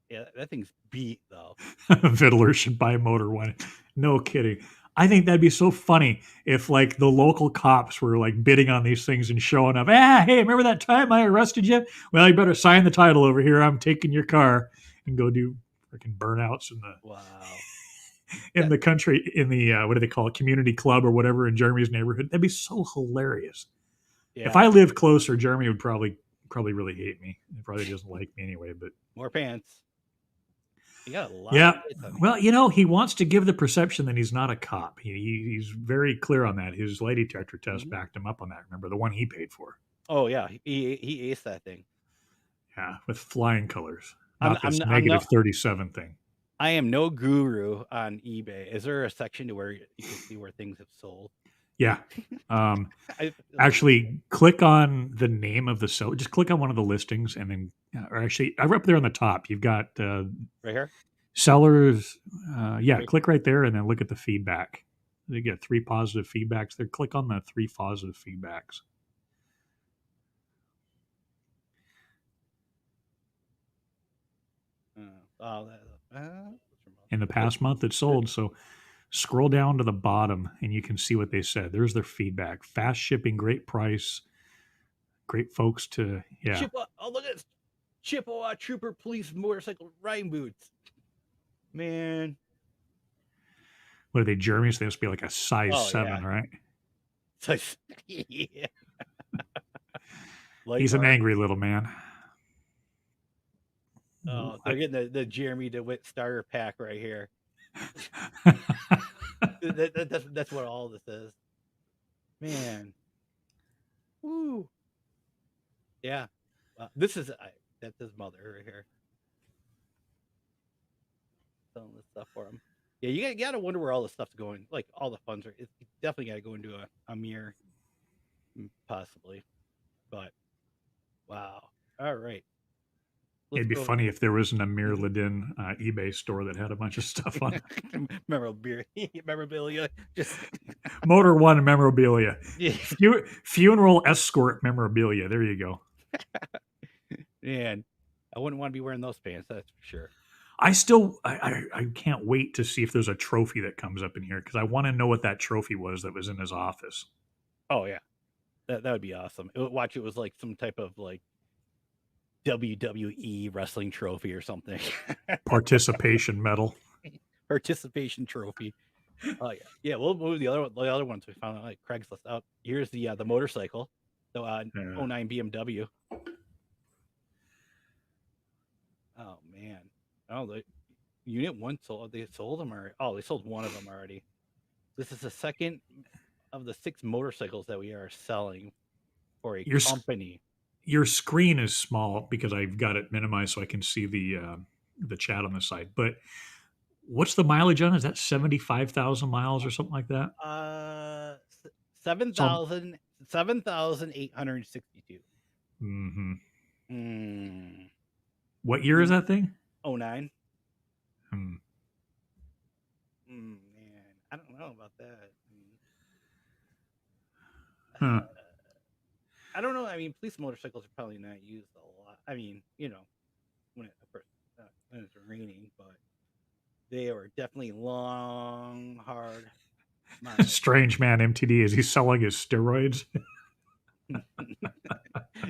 Yeah, that thing's beat though. Fiddler should buy a Motor One. No kidding. I think that'd be so funny if the local cops were bidding on these things and showing up. Hey, remember that time I arrested you? Well, you better sign the title over here. I'm taking your car and go do freaking burnouts in the country, in the what do they call it, community club or whatever in Jeremy's neighborhood. That'd be so hilarious. Yeah. If I lived closer, Jeremy would probably really hate me. He probably doesn't like me anyway. But more pants. You got a lot of Yeah. hits on Well, here. he wants to give the perception that he's not a cop. He's very clear on that. His lady detector test Mhm. backed him up on that. Remember the one he paid for? Oh yeah, he aced that thing. Yeah, with flying colors, I'm not I'm this I'm negative no 37 thing. I am no guru on eBay. Is there a section to where you can see where things have sold? Yeah. Um, I Actually, click on the name of the seller. Just click on one of the listings, and then, or actually, I'm up there on the top. You've got right here. sellers. Yeah, Right. click right there, and then look at the feedback. You get 3 positive feedbacks there. Click on the 3 positive feedbacks. Oh, In the past month, it sold. So scroll down to the bottom, and you can see what they said. There's their feedback. Fast shipping, great price, great folks to, yeah. Chippewa. Oh, look at this. Chippewa Trooper Police motorcycle riding boots. Man. What are they, Jeremy? So they must be like a size Oh 7, yeah. right? So, yeah. Light He's an bar. angry little man. Oh, they're getting the Jeremy DeWitte starter pack right here. That's what all this is. Man. Woo. Yeah. This is that's his mother right here. Selling this stuff for him. Yeah, you gotta wonder where all this stuff's going. Like all the funds are. It's definitely got to go into a mirror, possibly. But wow. All right. Let's It'd be go. funny if there wasn't a Mir Ladin eBay store that had a bunch of stuff on it. Memorabilia. Just Motor One memorabilia, yeah. funeral escort memorabilia. There you go. Man, I wouldn't want to be wearing those pants. That's for sure. I can't wait to see if there's a trophy that comes up in here because I want to know what that trophy was that was in his office. Oh yeah, that would be awesome. Watch, it was like some type of like WWE wrestling trophy or something. Participation medal. Participation trophy. Oh yeah, yeah. We'll move the other ones we found on like Craigslist out. Here's the motorcycle. So Yeah. 09 BMW. Oh man. Oh, the unit one sold. They sold them already. Oh, they sold one of them already. This is the second of the 6 motorcycles that we are selling for a Your company. your screen is small because I've got it minimized so I can see the chat on the side. But what's the mileage on it? Is that 75,000 miles or something like that? Uh, It's all, 7,862. mm-hmm. Mm. What year is that thing? 09. Hmm. Man, I don't know about that. Huh. I don't know. I mean, police motorcycles are probably not used a lot. I mean, when when it's raining, but they are definitely long, hard miles. Strange man MTD. Is he selling his steroids?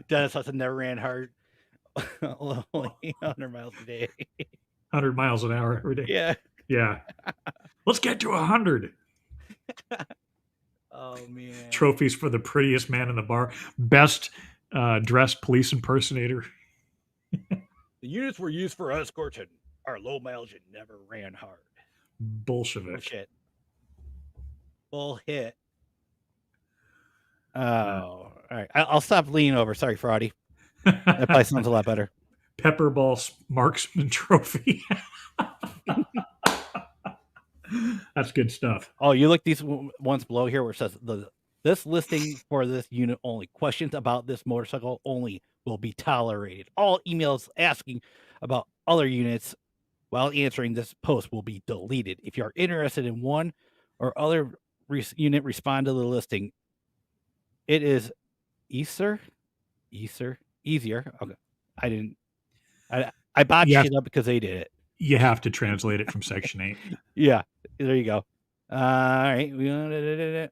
Dennis Hudson never ran hard, only 100 miles a day. 100 miles an hour every day. Yeah. Yeah. Let's get to 100. Oh man. Trophies for the prettiest man in the bar. Best dressed police impersonator. The units were used for escorts and are low mileage and never ran hard. Bolshevik. Bullshit. Full hit. Oh, all right. I'll stop leaning over. Sorry, Fraudy. That probably sounds a lot better. Pepperball marksman trophy. That's good stuff. Oh, you look these ones below here where it says this listing for this unit only. Questions about this motorcycle only will be tolerated. All emails asking about other units while answering this post will be deleted. If you are interested in one or other unit, respond to the listing. It is easier. Okay, I botched it up because they did it. You have to translate it from Section 8. Yeah, there you go. All right.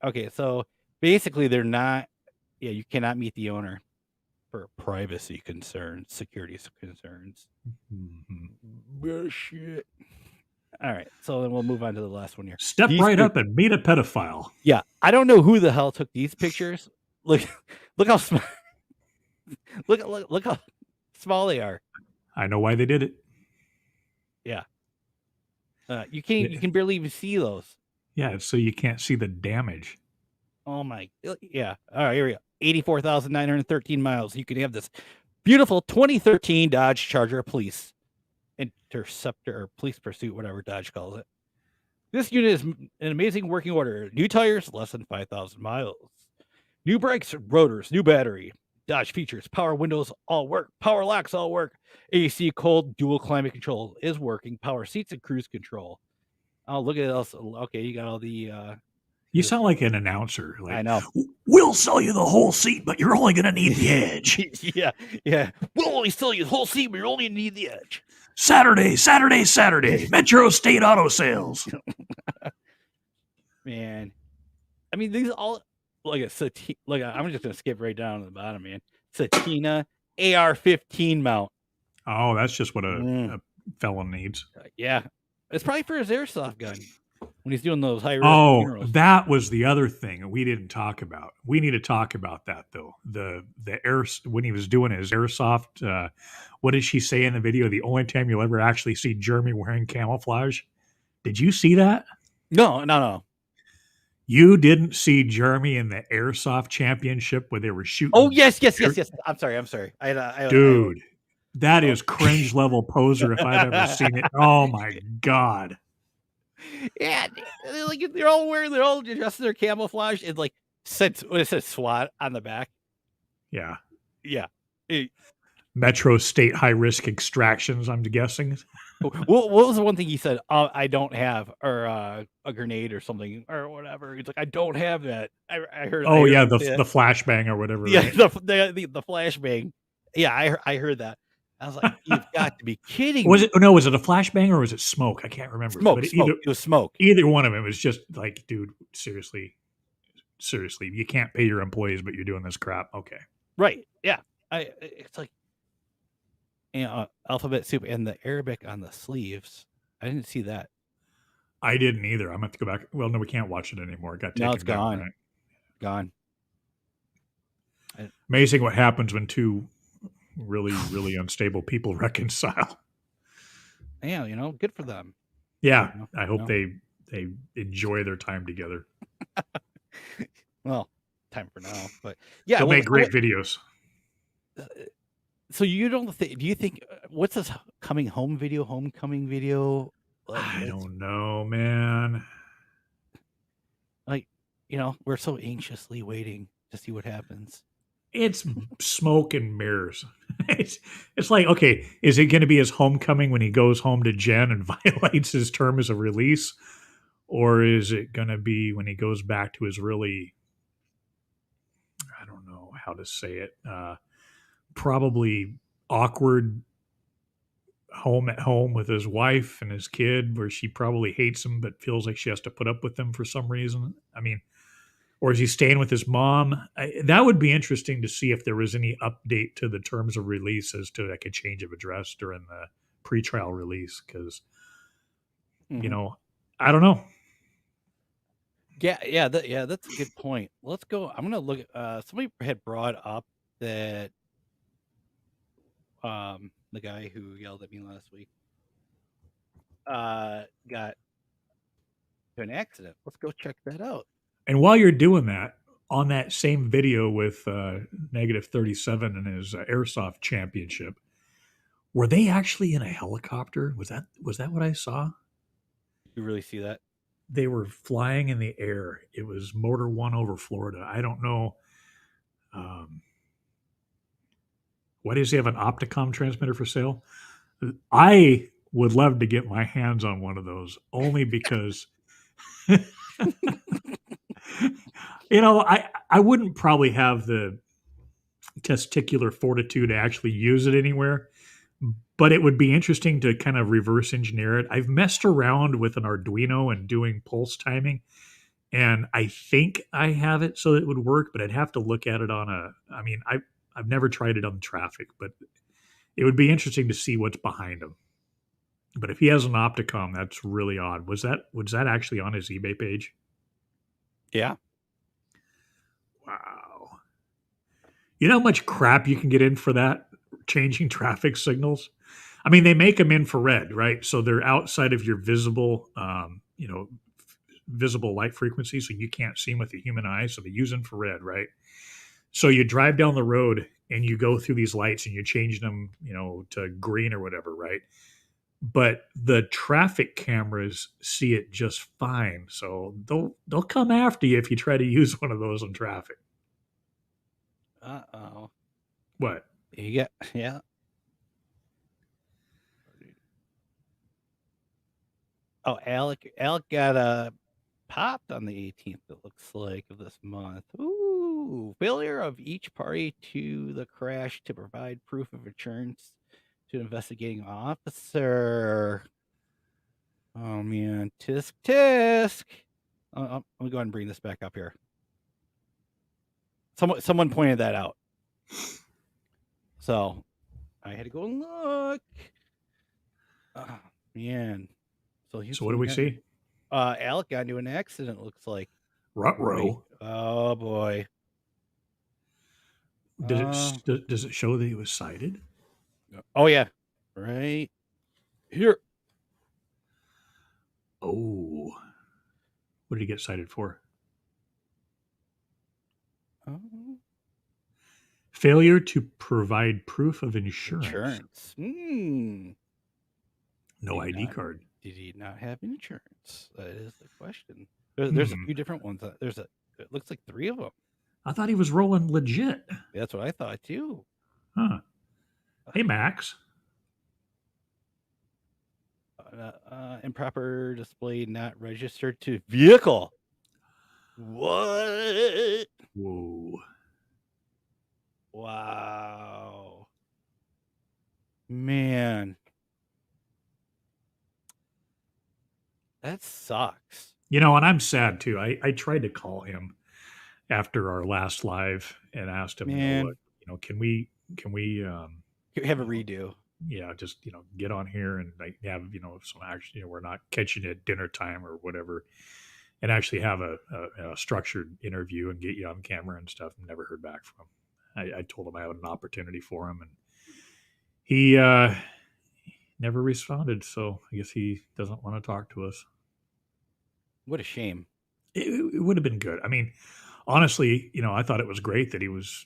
Okay, so basically they're not. Yeah, you cannot meet the owner for privacy concerns, security concerns. Mm-hmm. Bullshit. All right, so then we'll move on to the last one here. Step right up and meet a pedophile. Yeah, I don't know who the hell took these pictures. Look how small. Look how small they are. I know why they did it. Yeah, You can barely even see those. Yeah, so you can't see the damage. Oh my, yeah. All right, here we go. 84,913 miles. You can have this beautiful 2013 Dodge Charger Police Interceptor or Police Pursuit, whatever Dodge calls it. This unit is an amazing working order. New tires, less than 5,000 miles. New brakes, rotors, new battery. Dodge features power windows all work. Power locks all work. AC cold dual climate control is working. Power seats and cruise control. Oh, look at us. Okay, you got all the. You sound like an announcer. I Like, know. we'll sell you the whole seat, but you're only going to need the edge. Yeah, yeah. We'll only sell you the whole seat, but you only need the edge. Saturday. Metro-State Auto Sales. Man, I mean, these all like a Satina. Like I'm just gonna skip right down to the bottom, man. Satina AR-15 mount. Oh, that's just what a felon needs. Yeah, it's probably for his airsoft gun when he's doing those high risk funerals. That was the other thing we didn't talk about. We need to talk about that though. The air when he was doing his airsoft. What did she say in the video? The only time you'll ever actually see Jeremy wearing camouflage. Did you see that? No. You didn't see Jeremy in the airsoft championship where they were shooting. Oh yes. I'm sorry. Dude, that is cringe level poser if I've ever seen it. Oh my God. Yeah, like they're all dressed in their camouflage and like what it says SWAT on the back. Yeah. Metro-State high risk extractions, I'm guessing. What was the one thing he said? I don't have, or a grenade or something or whatever. He's like, I don't have that. I heard. Oh yeah, the flashbang or whatever. Yeah, right? the flashbang. Yeah, I heard that. I was like, you've got to be kidding. Was it a flashbang or was it smoke? I can't remember. Smoke. It was smoke. Either one of them was just like, dude, seriously, you can't pay your employees, but you're doing this crap. Okay. Right. Yeah. It's like, alphabet soup and the Arabic on the sleeves. I didn't see that. I didn't either. I'm gonna have to go back. Well, no, we can't watch it anymore. It got taken it's down. Gone. Right? Gone. Amazing what happens when two really, really unstable people reconcile. Yeah, good for them. Yeah, I hope they enjoy their time together. Well, time for now, but yeah, they'll make great videos. So you don't think? Do you think what's this homecoming video? I don't know, man. Like, we're so anxiously waiting to see what happens. It's smoke and mirrors. It's like, okay, is it going to be his homecoming when he goes home to Jen and violates his term as a release? Or is it going to be when he goes back to his really, I don't know how to say it, probably awkward home with his wife and his kid where she probably hates him but feels like she has to put up with him for some reason? I mean, or is he staying with his mom? That would be interesting to see if there was any update to the terms of release as to like a change of address during the pretrial release. Because, I don't know. Yeah, that's a good point. Let's go. I'm gonna look at. Somebody had brought up that the guy who yelled at me last week got to an accident. Let's go check that out. And while you're doing that, on that same video with negative 37 in his airsoft championship, were they actually in a helicopter? Was that what I saw? You really see that? They were flying in the air. It was Motor One over Florida. I don't know. Why does he have an Opticom transmitter for sale? I would love to get my hands on one of those, only because I wouldn't probably have the testicular fortitude to actually use it anywhere, but it would be interesting to kind of reverse engineer it. I've messed around with an Arduino and doing pulse timing, and I think I have it so it would work, but I'd have to look at it I've never tried it on traffic, but it would be interesting to see what's behind him. But if he has an Opticom, that's really odd. Was that actually on his eBay page? Yeah. Wow. You know how much crap you can get in for that, changing traffic signals? I mean, they make them infrared, right? So they're outside of your visible, visible light frequency, so you can't see them with the human eye. So they use infrared, right? So you drive down the road and you go through these lights and you change them, to green or whatever, right? But the traffic cameras see it just fine, so they'll come after you if you try to use one of those in traffic. Uh-oh. What? Yeah. Oh, Alec got popped on the 18th, it looks like, of this month. Ooh, failure of each party to the crash to provide proof of insurance to an investigating officer. Oh man, tisk. Let me go ahead and bring this back up here. Someone pointed that out, so I had to go and look. Oh man, so what do we see? Alec got into an accident. Looks like. Ruh-roh. Oh boy. Does it show that he was cited? Oh yeah, right here. Oh, what did he get cited for? Oh. Failure to provide proof of insurance. No ID card. Did he not have insurance? That is the question. There's a few different ones. It looks like 3 of them. I thought he was rolling legit. That's what I thought too. Huh. Hey, Max. Improper display not registered to vehicle. What? Whoa. Wow. Man. That sucks. And I'm sad too. I tried to call him after our last live and asked him, can we have a redo? Yeah, just get on here and have some action. We're not catching you at dinner time or whatever, and actually have a structured interview and get you on camera and stuff. Never heard back from him. I told him I had an opportunity for him, and he never responded. So I guess he doesn't want to talk to us. What a shame. It would have been good. I mean, honestly, I thought it was great that he was,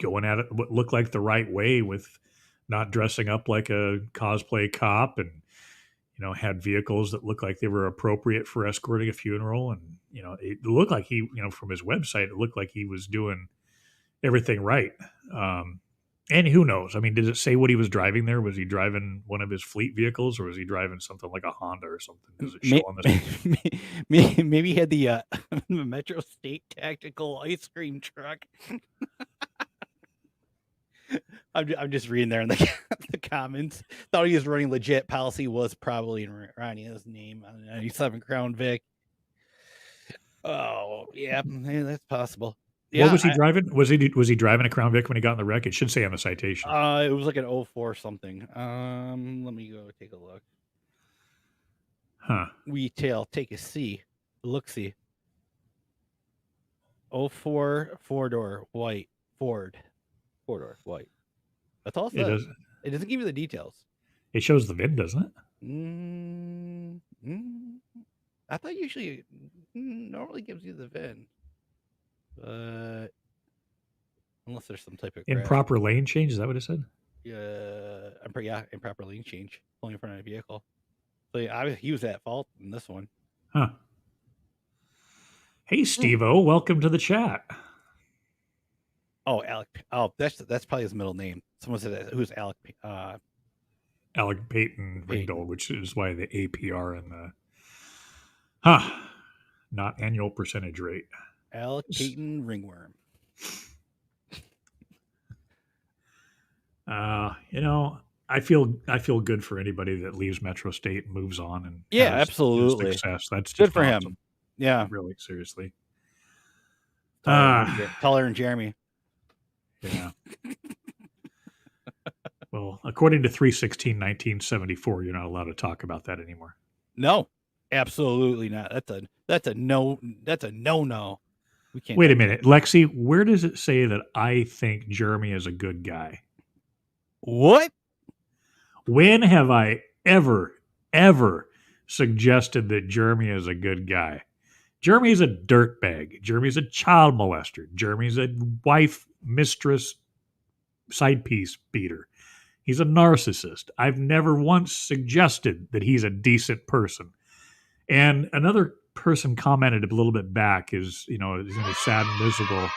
going at it what looked like the right way with not dressing up like a cosplay cop and, had vehicles that looked like they were appropriate for escorting a funeral. And, it looked like he, from his website, it looked like he was doing everything right. And who knows? I mean, did it say what he was driving there? Was he driving one of his fleet vehicles, or was he driving something like a Honda or something? Does it show on this? Maybe he had the Metro-State tactical ice cream truck. I'm just reading there in the comments. Thought he was running legit. Policy was probably in Rania's name on 97 Crown Vic. Oh yeah, that's possible. Yeah, what was he driving? Was he driving a Crown Vic when he got in the wreck? It should say on the citation. It was like an 04 something. Let me go take a look. Huh. Retail, take a see. Look-see. 04 4-door white Ford. 4-door white. That's all it says. It doesn't give you the details. It shows the VIN, doesn't it? I thought usually normally gives you the VIN. But unless there's some type of improper lane change, is that what it said? Improper lane change, pulling in front of a vehicle. So he was at fault in this one. Huh. Hey, Steve-O, welcome to the chat. Oh, Alec. Oh, that's probably his middle name. Someone said who's Alec? Alec Payton Ringgold, which is why the APR and the not annual percentage rate. Alec Payton Ringworm. I feel good for anybody that leaves Metro-State and moves on and absolutely success. That's good for awesome. him. Yeah, really, seriously. Taller than Jeremy. Yeah. Well, according to 3/16/1974, you're not allowed to talk about that anymore. No, absolutely not. That's a no. That's a no. We can't. Wait a minute, Lexi. Where does it say that I think Jeremy is a good guy? What? When have I ever suggested that Jeremy is a good guy? Jeremy's a dirtbag. Jeremy's a child molester. Jeremy's a wife, mistress, side piece beater. He's a narcissist. I've never once suggested that he's a decent person. And another person commented a little bit back is, he's going to be sad and miserable.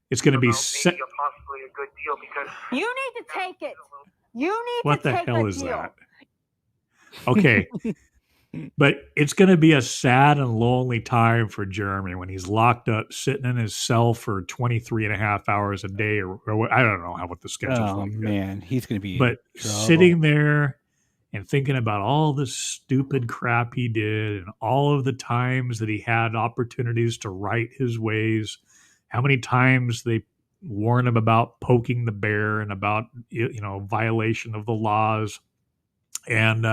It's going to be possibly a good deal because you need to take it. You need what to the take hell a is deal. that? Okay. But it's going to be a sad and lonely time for Jeremy when he's locked up, sitting in his cell for 23 and a half hours a day, or I don't know what the schedule's Oh like. man, he's going to be. But sitting there and thinking about all the stupid crap he did and all of the times that he had opportunities to right his ways, how many times they warn him about poking the bear and about, violation of the laws. And,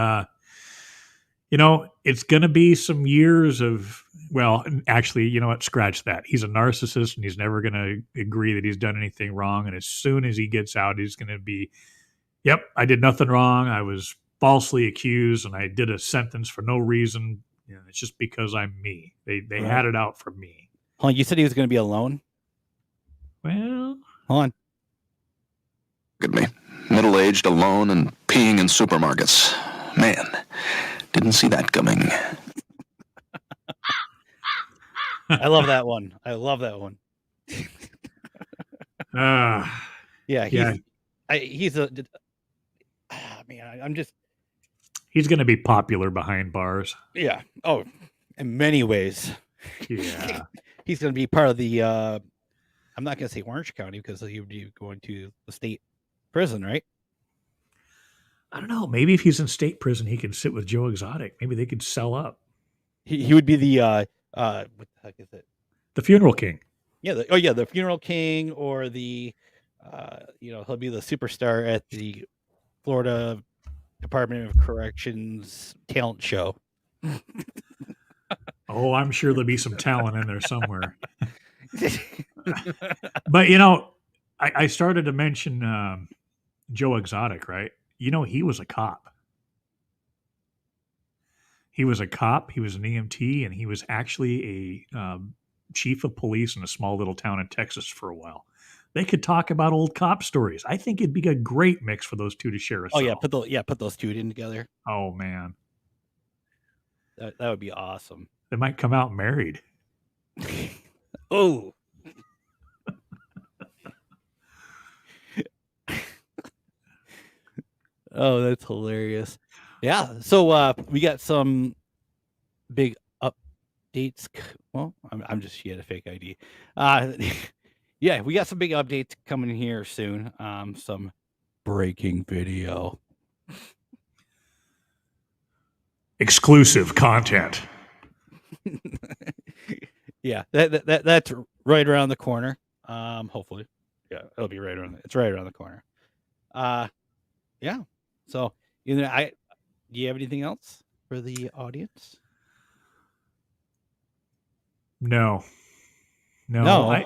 it's going to be some years of, well, actually, you know what? Scratch that. He's a narcissist and he's never going to agree that he's done anything wrong. And as soon as he gets out, he's going to be, yep, I did nothing wrong. I was falsely accused and I did a sentence for no reason. It's just because I'm me. They Right. had it out for me. Hold on, you said he was going to be alone? Well, Hold on. Look at me. Middle-aged, alone, and peeing in supermarkets. Man, didn't see that coming. I love that one. I love that one. Yeah, he's a man. I'm just. He's going to be popular behind bars. Yeah. Oh, in many ways. Yeah. He's going to be part of the. I'm not going to say Orange County because he would be going to the state prison, right? I don't know. Maybe if he's in state prison, he can sit with Joe Exotic. Maybe they could sell up. He would be the what the heck is it? The Funeral King. Yeah. The Funeral King, or the he'll be the superstar at the Florida Department of Corrections talent show. Oh, I'm sure there'll be some talent in there somewhere. But I started to mention Joe Exotic, right? He was a cop. He was a cop. He was an EMT, and he was actually a chief of police in a small little town in Texas for a while. They could talk about old cop stories. I think it'd be a great mix for those two to share a cell. Oh yeah, put those two in together. Oh man, that would be awesome. They might come out married. Oh. Oh, that's hilarious. Yeah. So we got some big updates. Well, I'm just, she had a fake ID. Yeah, we got some big updates coming here soon. Some breaking video. Exclusive content. Yeah, that's right around the corner. Hopefully. Yeah, it'll be right around. It's right around the corner. Yeah. So, do you have anything else for the audience? No. I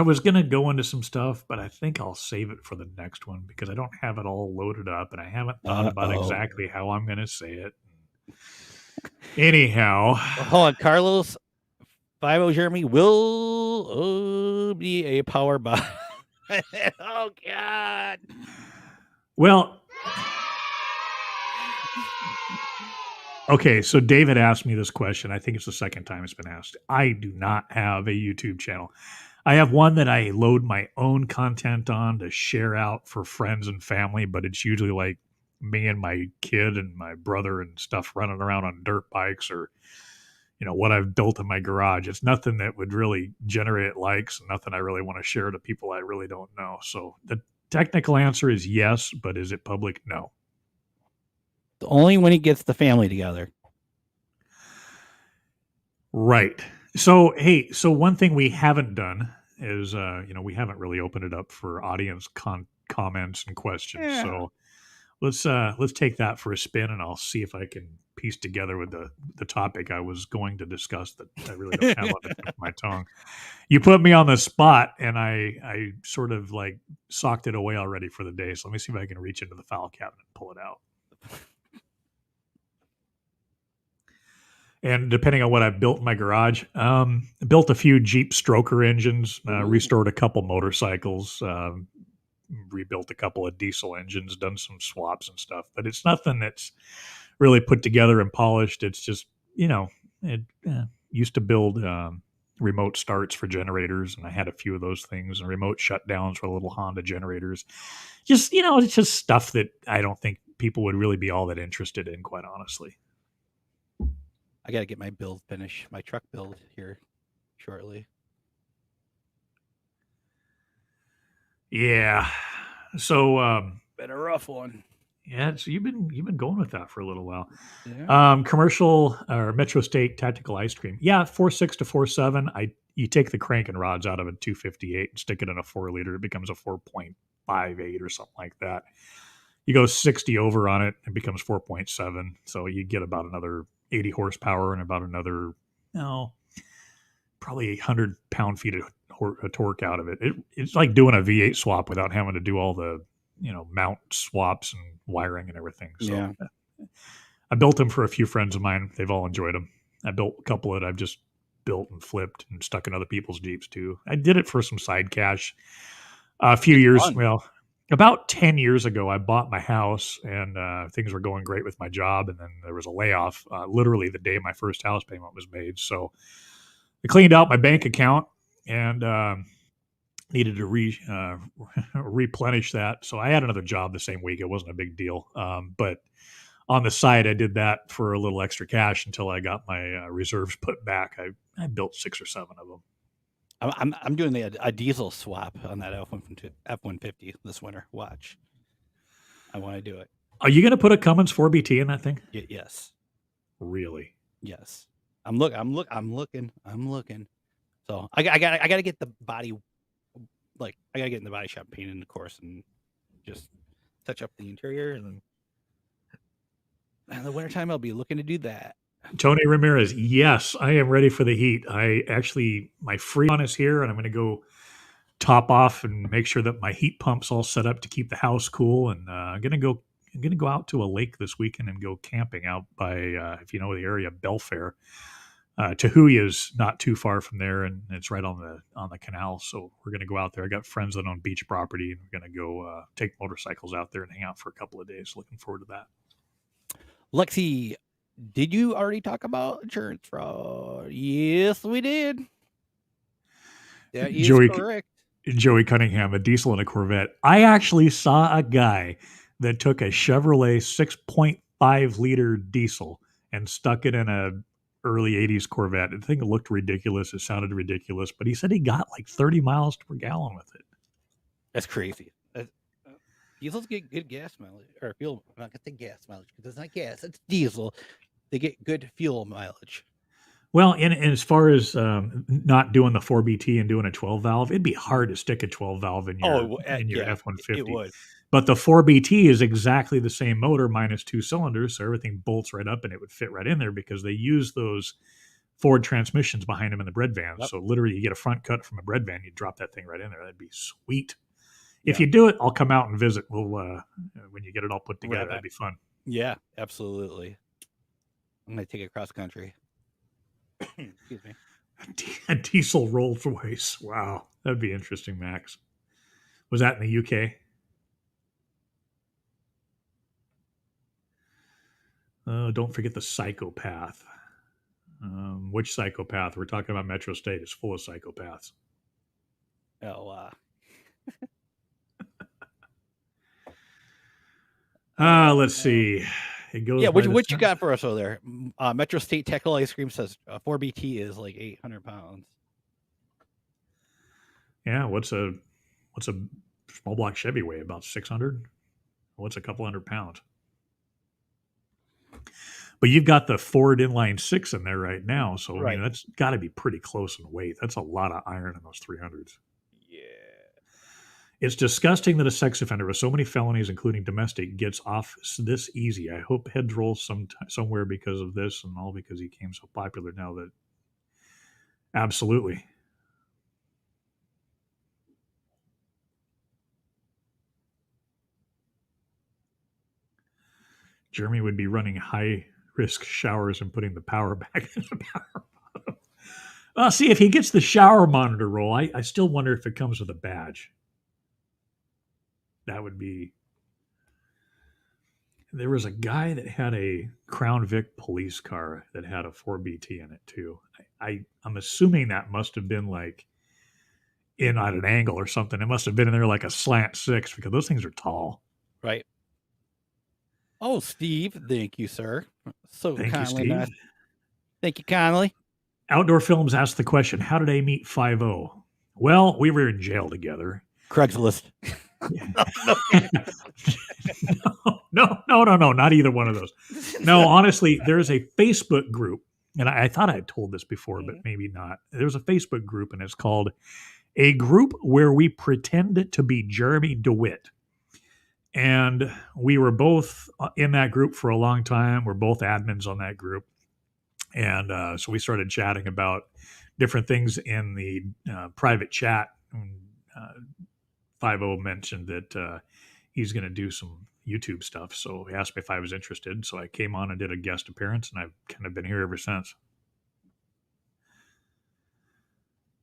was going to go into some stuff, but I think I'll save it for the next one because I don't have it all loaded up and I haven't thought about exactly how I'm going to say it. Anyhow. Hold on, Carlos. 50 Jeremy will be a power bot. Oh, God. Well, okay, so David asked me this question. I think it's the second time it's been asked. I do not have a YouTube channel. I have one that I load my own content on to share out for friends and family, but it's usually like me and my kid and my brother and stuff running around on dirt bikes or, what I've built in my garage. It's nothing that would really generate likes and nothing I really want to share to people I really don't know. So the technical answer is yes, but is it public? No. Only when he gets the family together. Right. So, hey, one thing we haven't done is, we haven't really opened it up for audience comments and questions. Yeah. So let's take that for a spin, and I'll see if I can piece together with the topic I was going to discuss that I really don't have on the tip of my tongue. You put me on the spot, and I sort of like socked it away already for the day. So let me see if I can reach into the file cabinet and pull it out. And depending on what I've built in my garage, built a few Jeep Stroker engines, restored a couple motorcycles, rebuilt a couple of diesel engines, done some swaps and stuff. But it's nothing that's really put together and polished. It's just, it used to build remote starts for generators, and I had a few of those things, and remote shutdowns for little Honda generators. Just, it's just stuff that I don't think people would really be all that interested in, quite honestly. I got to get my build finished, my truck build here shortly. Yeah. So been a rough one. Yeah, so you've been going with that for a little while. Yeah. Commercial or Metro-State tactical ice cream. Yeah, 4.6 to 4.7. You take the cranking rods out of a 258 and stick it in a 4 liter, it becomes a 4.58 or something like that. You go 60 over on it, it becomes 4.7. So you get about another 80 horsepower and about another, probably 100 pound-feet of torque out of it. It's like doing a V8 swap without having to do all the, mount swaps and wiring and everything. So Yeah. I built them for a few friends of mine. They've all enjoyed them. I built a couple that I've just built and flipped and stuck in other people's Jeeps too. I did it for some side cash a few years. Fun. Well, about 10 years ago, I bought my house and things were going great with my job. And then there was a layoff literally the day my first house payment was made. So I cleaned out my bank account and needed to replenish that. So I had another job the same week. It wasn't a big deal. But on the side, I did that for a little extra cash until I got my reserves put back. I built 6 or 7 of them. I'm doing a diesel swap on that F-150 this winter. Watch. I want to do it. Are you going to put a Cummins 4BT in that thing? Yes. Really? Yes. I'm looking. So I got to get the body, I got to get in the body shop, painted, of course, and just touch up the interior. And then in the wintertime, I'll be looking to do that. Tony Ramirez, yes, I am ready for the heat. My Freon is here, and I'm going to go top off and make sure that my heat pump's all set up to keep the house cool. And I'm going to go out to a lake this weekend and go camping out by, if you know the area, Belfair. Tahuya is not too far from there, and it's right on the canal. So we're going to go out there. I got friends that own beach property, and we're going to go take motorcycles out there and hang out for a couple of days. Looking forward to that. Lexi, did you already talk about insurance fraud? Yes, we did. That is correct. Joey Cunningham, a diesel and a Corvette. I actually saw a guy that took a Chevrolet 6.5 liter diesel and stuck it in a early 80s Corvette. The thing looked ridiculous. It sounded ridiculous, but he said he got like 30 miles per gallon with it. That's crazy. Diesels get good gas mileage, or fuel. I'm not going to say gas mileage because it's not gas. It's diesel. They get good fuel mileage. Well, and as far as not doing the 4BT and doing a 12 valve, it'd be hard to stick a 12 valve in your F-150. It would. But the 4BT is exactly the same motor minus 2 cylinders, so everything bolts right up and it would fit right in there because they use those Ford transmissions behind them in the bread van. Yep. So literally you get a front cut from a bread van, you drop that thing right in there. That'd be sweet. If you do it, I'll come out and visit. We'll when you get it all put together, that'd be fun. Yeah, absolutely. I'm going to take it cross country. Excuse me. A diesel Rolls Royce. Wow. That'd be interesting, Max. Was that in the UK? Don't forget the psychopath. Which psychopath? We're talking about Metro-State. It's full of psychopaths. Oh, let's see. It goes. Yeah, what you got for us over there? Metro-State Tactical Ice Cream says 4BT is like 800 pounds. Yeah, what's a small block Chevy weigh? About 600? What's a couple hundred pounds? But you've got the Ford inline 6 in there right now, so right. I mean, that's got to be pretty close in weight. That's a lot of iron in those 300s. Yeah. It's disgusting that a sex offender with so many felonies, including domestic, gets off this easy. I hope heads roll somewhere because of this, and all because he became so popular now that. Absolutely. Jeremy would be running high risk showers and putting the power back in the power bottom. See, if he gets the shower monitor roll, I still wonder if it comes with a badge. That would be. There was a guy that had a Crown Vic police car that had a 4BT in it too. I'm assuming that must have been like in at an angle or something. It must have been in there like a slant 6 because those things are tall. Right. Oh, Steve, thank you, sir. So Thank you, kindly. Steve. Thank you kindly. Outdoor Films asked the question, how did I meet 5-0? Well, we were in jail together. Craigslist. No, not either one of those. No, honestly, there's a Facebook group, and I thought I had told this before, but maybe not. There's a Facebook group, and it's called A Group Where We Pretend to Be Jeremy Dewitte. And we were both in that group for a long time. We're both admins on that group. And so we started chatting about different things in the private chat. 5-0 mentioned that he's going to do some YouTube stuff. So he asked me if I was interested. So I came on and did a guest appearance, and I've kind of been here ever since.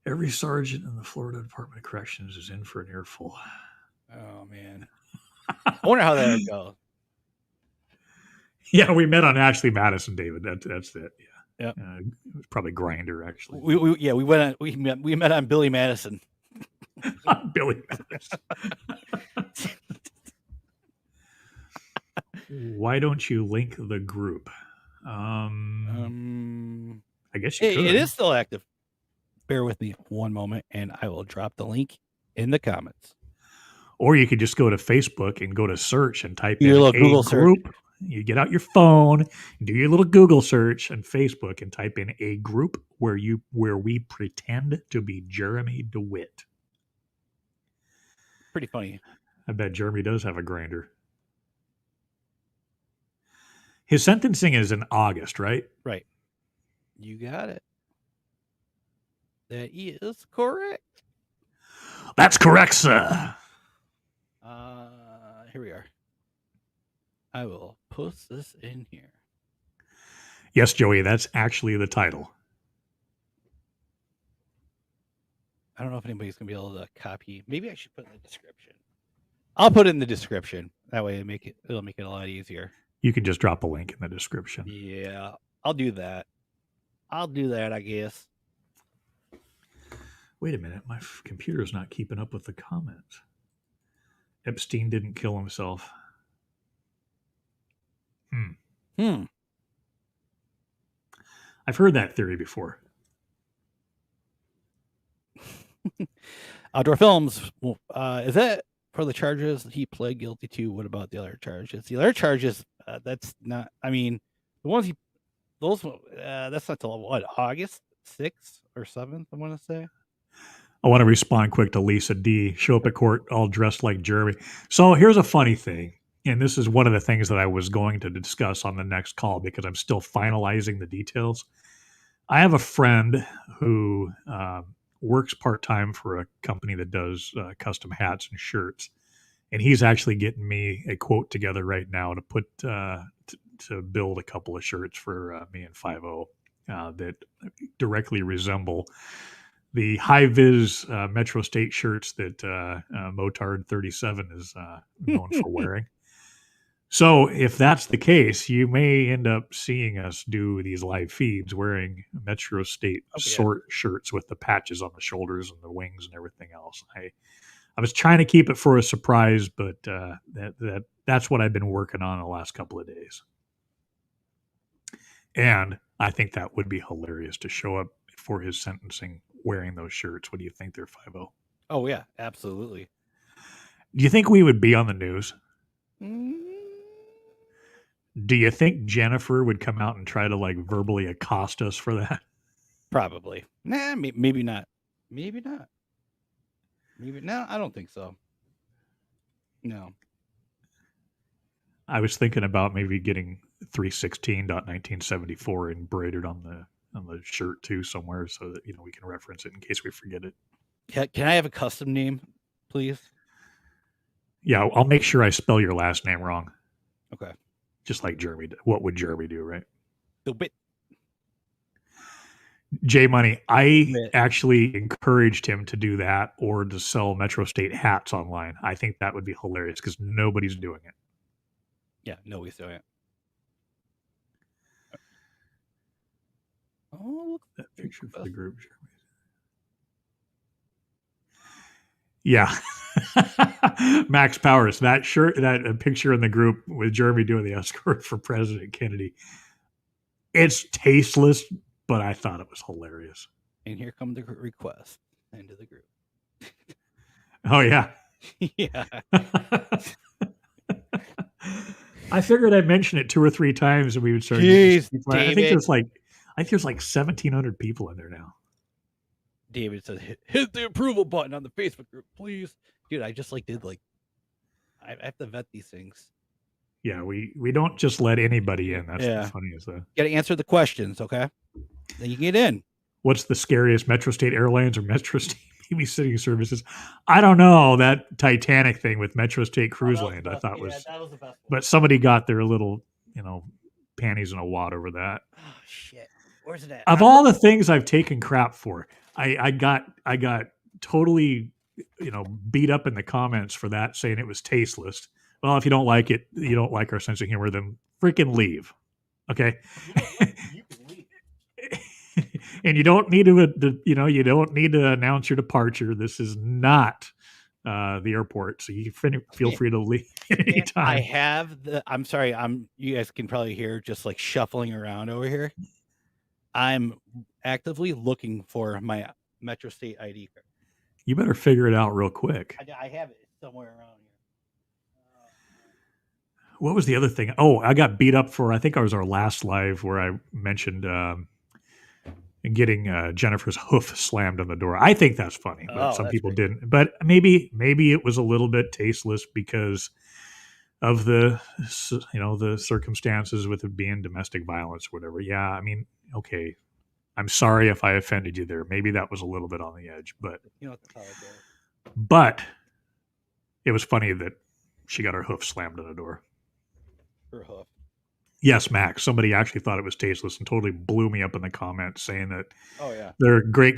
Every sergeant in the Florida Department of Corrections is in for an earful. Oh, man. I wonder how that would go. Yeah, we met on Ashley Madison, David. That's it. Yeah. Yep. It was probably Grindr, actually. We met on Billy Madison. Billy Madison. Why don't you link the group? I guess you could. It is still active. Bear with me one moment, and I will drop the link in the comments. Or you could just go to Facebook and go to search and type Your in little Google group. search. You get out your phone, do your little Google search on Facebook, and type in A Group where we pretend to be Jeremy Dewitte. Pretty funny. I bet Jeremy does have a grinder. His sentencing is in August, right? Right. You got it. That is correct. That's correct, sir. Here we are. I will post this in here. Yes, Joey, that's actually the title. I don't know if anybody's going to be able to copy. Maybe I should put it in the description. I'll put it in the description. That way it'll make it a lot easier. You can just drop a link in the description. Yeah, I'll do that. I guess. Wait a minute. My computer's not keeping up with the comments. Epstein didn't kill himself. I've heard that theory before. Outdoor Films. Is that for the charges he pled guilty to? What about the other charges? The other charges, that's not. I mean, the ones that's not till what, August 6th or 7th. I want to say. I want to respond quick to Lisa D. Show up at court all dressed like Jeremy. So here's a funny thing. And this is one of the things that I was going to discuss on the next call because I'm still finalizing the details. I have a friend who works part-time for a company that does custom hats and shirts. And he's actually getting me a quote together right now to put to build a couple of shirts for me and 5-0 that directly resemble the high-vis Metro-State shirts that Motard 37 is known for wearing. So if that's the case, you may end up seeing us do these live feeds wearing Metro-State sort shirts with the patches on the shoulders and the wings and everything else. I was trying to keep it for a surprise, but that's what I've been working on the last couple of days. And I think that would be hilarious to show up for his sentencing wearing those shirts. What do you think there, 5-0? Oh, yeah, absolutely. Do you think we would be on the news? Do you think Jennifer would come out and try to like verbally accost us for that? Probably. Nah, maybe not. Maybe not. Maybe no. I don't think so. No. I was thinking about maybe getting 316.1974 embroidered on the shirt too somewhere, so that we can reference it in case we forget it. Can I have a custom name, please? Yeah, I'll make sure I spell your last name wrong. Okay. Just like Jeremy. What would Jeremy do, right? Dewitte. J Money, I Dewitte. actually encouraged him to do that or to sell Metro-State hats online. I think that would be hilarious because nobody's doing it. Yeah, nobody's doing it. Oh, look That picture for the group, Jeremy. Yeah. Max Powers, that shirt, that picture in the group with Jeremy doing the escort for President Kennedy. It's tasteless, but I thought it was hilarious. And here come the request into the group. Oh, yeah. Yeah. I figured I'd mention it 2 or 3 times and we would start. Jeez, I think David. there's like 1,700 people in there now. David says, hit the approval button on the Facebook group, please. Dude, I just I have to vet these things. Yeah, we don't just let anybody in. That's the funniest thing. You got to answer the questions, okay? Then you get in. What's the scariest, Metro-State Airlines or Metro-State babysitting services? I don't know. That Titanic thing with Metro-State Cruise Land, I thought was that was the best one. But somebody got their little, panties in a wad over that. Oh, shit. Where's it at? Of all the things I've taken crap for, I got totally, beat up in the comments for that, saying it was tasteless. Well, if you don't like it, you don't like our sense of humor, then freaking leave. Okay. You can leave. And you don't need to, you don't need to announce your departure. This is not the airport, so you feel free to leave anytime. I have I'm sorry. You guys can probably hear just like shuffling around over here. I'm actively looking for my Metro-State ID card. You better figure it out real quick. I have it somewhere around here. What was the other thing? Oh, I got beat up for, I think it was our last live where I mentioned getting Jennifer's hoof slammed on the door. I think that's funny, but some people didn't. But maybe it was a little bit tasteless because of the circumstances with it being domestic violence or whatever. Yeah, I mean, okay. I'm sorry if I offended you there. Maybe that was a little bit on the edge, but it was funny that she got her hoof slammed on the door. Her hoof. Yes, Max. Somebody actually thought it was tasteless and totally blew me up in the comments saying that their great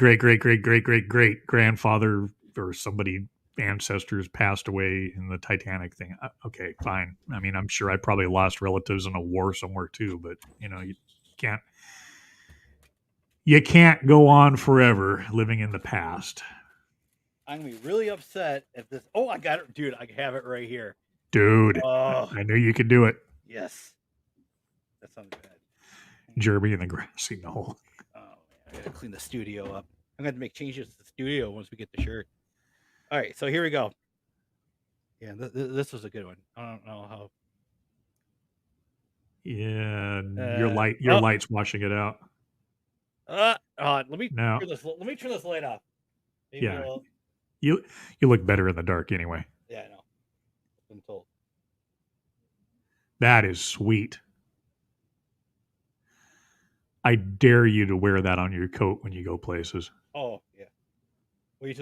grandfather or somebody ancestors passed away in the Titanic thing. Okay, fine. I mean, I'm sure I probably lost relatives in a war somewhere too, but you can't go on forever living in the past. I'm gonna be really upset if this. Oh, I got it, dude. I have it right here, dude. I knew you could do it. Yes, that sounds bad. Jeremy in the grassy knoll. Oh, man. I gotta clean the studio up. I'm gonna have to make changes to the studio once we get the shirt. All right, so here we go. Yeah, this was a good one. I don't know how. Yeah, your light's washing it out. Let me turn this light off. Maybe you look better in the dark anyway. Yeah, I know. I've been told. That is sweet. I dare you to wear that on your coat when you go places. Oh yeah. Wait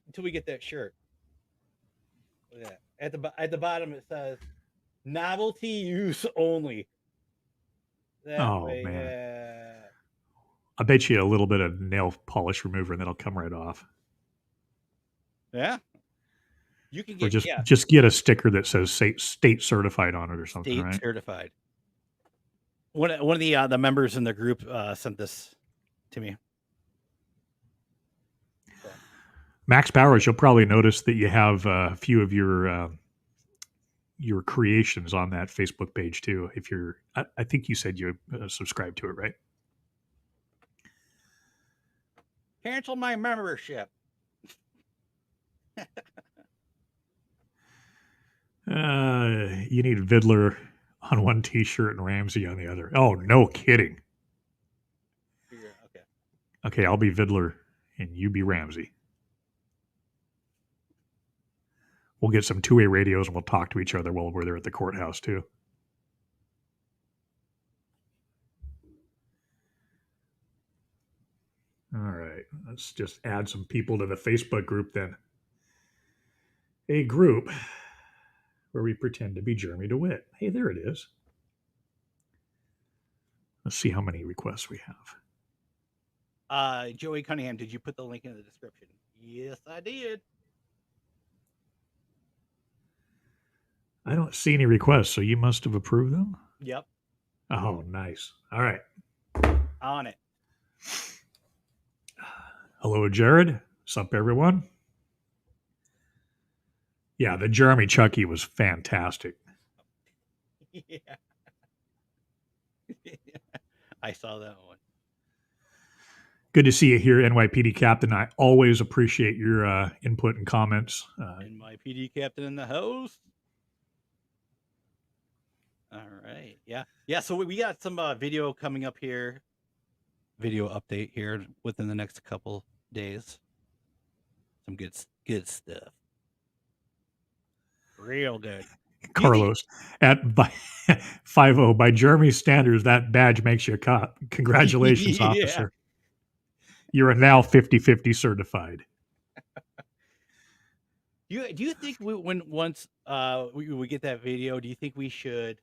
until we get that shirt. Look at that. At the bottom it says novelty use only. Man. I bet you a little bit of nail polish remover and that'll come right off. Yeah. You can get just get a sticker that says state certified on it or something. State certified. One of the members in the group sent this to me. So. Max Powers, you'll probably notice that you have a few of your creations on that Facebook page too. If you're, I think you said you subscribe to it, right? Cancel my membership. You need Vidler on one T-shirt and Ramsey on the other. Oh, no kidding. Okay, I'll be Vidler and you be Ramsey. We'll get some two-way radios and we'll talk to each other while we're there at the courthouse too. All right, let's just add some people to the Facebook group then. A group where we pretend to be Jeremy DeWitte. Hey, there it is. Let's see how many requests we have. Joey Cunningham, did you put the link in the description? Yes, I did. I don't see any requests, so you must have approved them? Yep. Oh, nice. All right. On it. Hello, Jared. Sup, everyone? Yeah, the Jeremy Chucky was fantastic. Yeah. I saw that one. Good to see you here, NYPD Captain. I always appreciate your input and comments. NYPD Captain in the house. All right. Yeah. Yeah. So we got some video coming up here. Video update here within the next couple days. Some good stuff. Real good. Carlos at 50 by Jeremy's standards, that badge makes you a cop. Congratulations, Yeah. officer. You are now 50-50 certified. Do you think once we get that video, do you think we should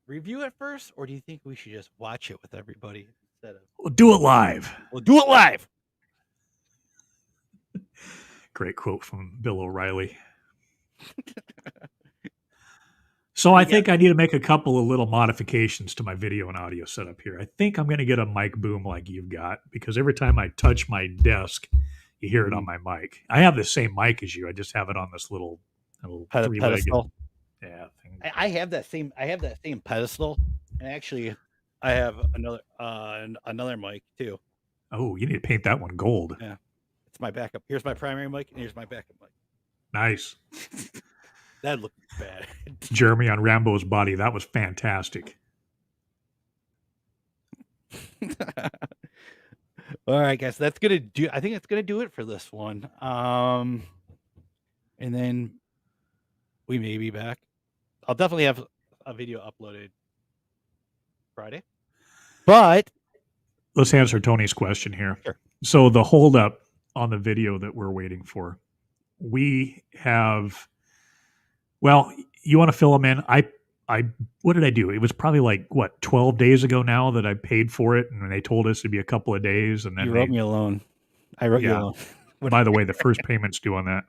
review it first, or do you think we should just watch it with everybody instead of? We'll do it live. We'll do it live. Great quote from Bill O'Reilly. So I think I need to make a couple of little modifications to my video and audio setup here. I think I'm going to get a mic boom like you've got, because every time I touch my desk, you hear it on my mic. I have the same mic as you. I just have it on this little three-legged pedestal. thing. I have that same pedestal, and actually, I have another mic too. Oh, you need to paint that one gold. Yeah, it's my backup. Here's my primary mic, and here's my backup mic. Nice. That looked bad. Jeremy on Rambo's body. That was fantastic. All right, guys. I think that's gonna do it for this one. And then we may be back. I'll definitely have a video uploaded Friday. But let's answer Tony's question here. Sure. So the holdup on the video that we're waiting for, we have. Well, you want to fill them in? I what did I do? It was probably like 12 days ago now that I paid for it, and they told us it'd be a couple of days, and then you wrote me a loan. I wrote you a loan. By the way, the first payment's due on that.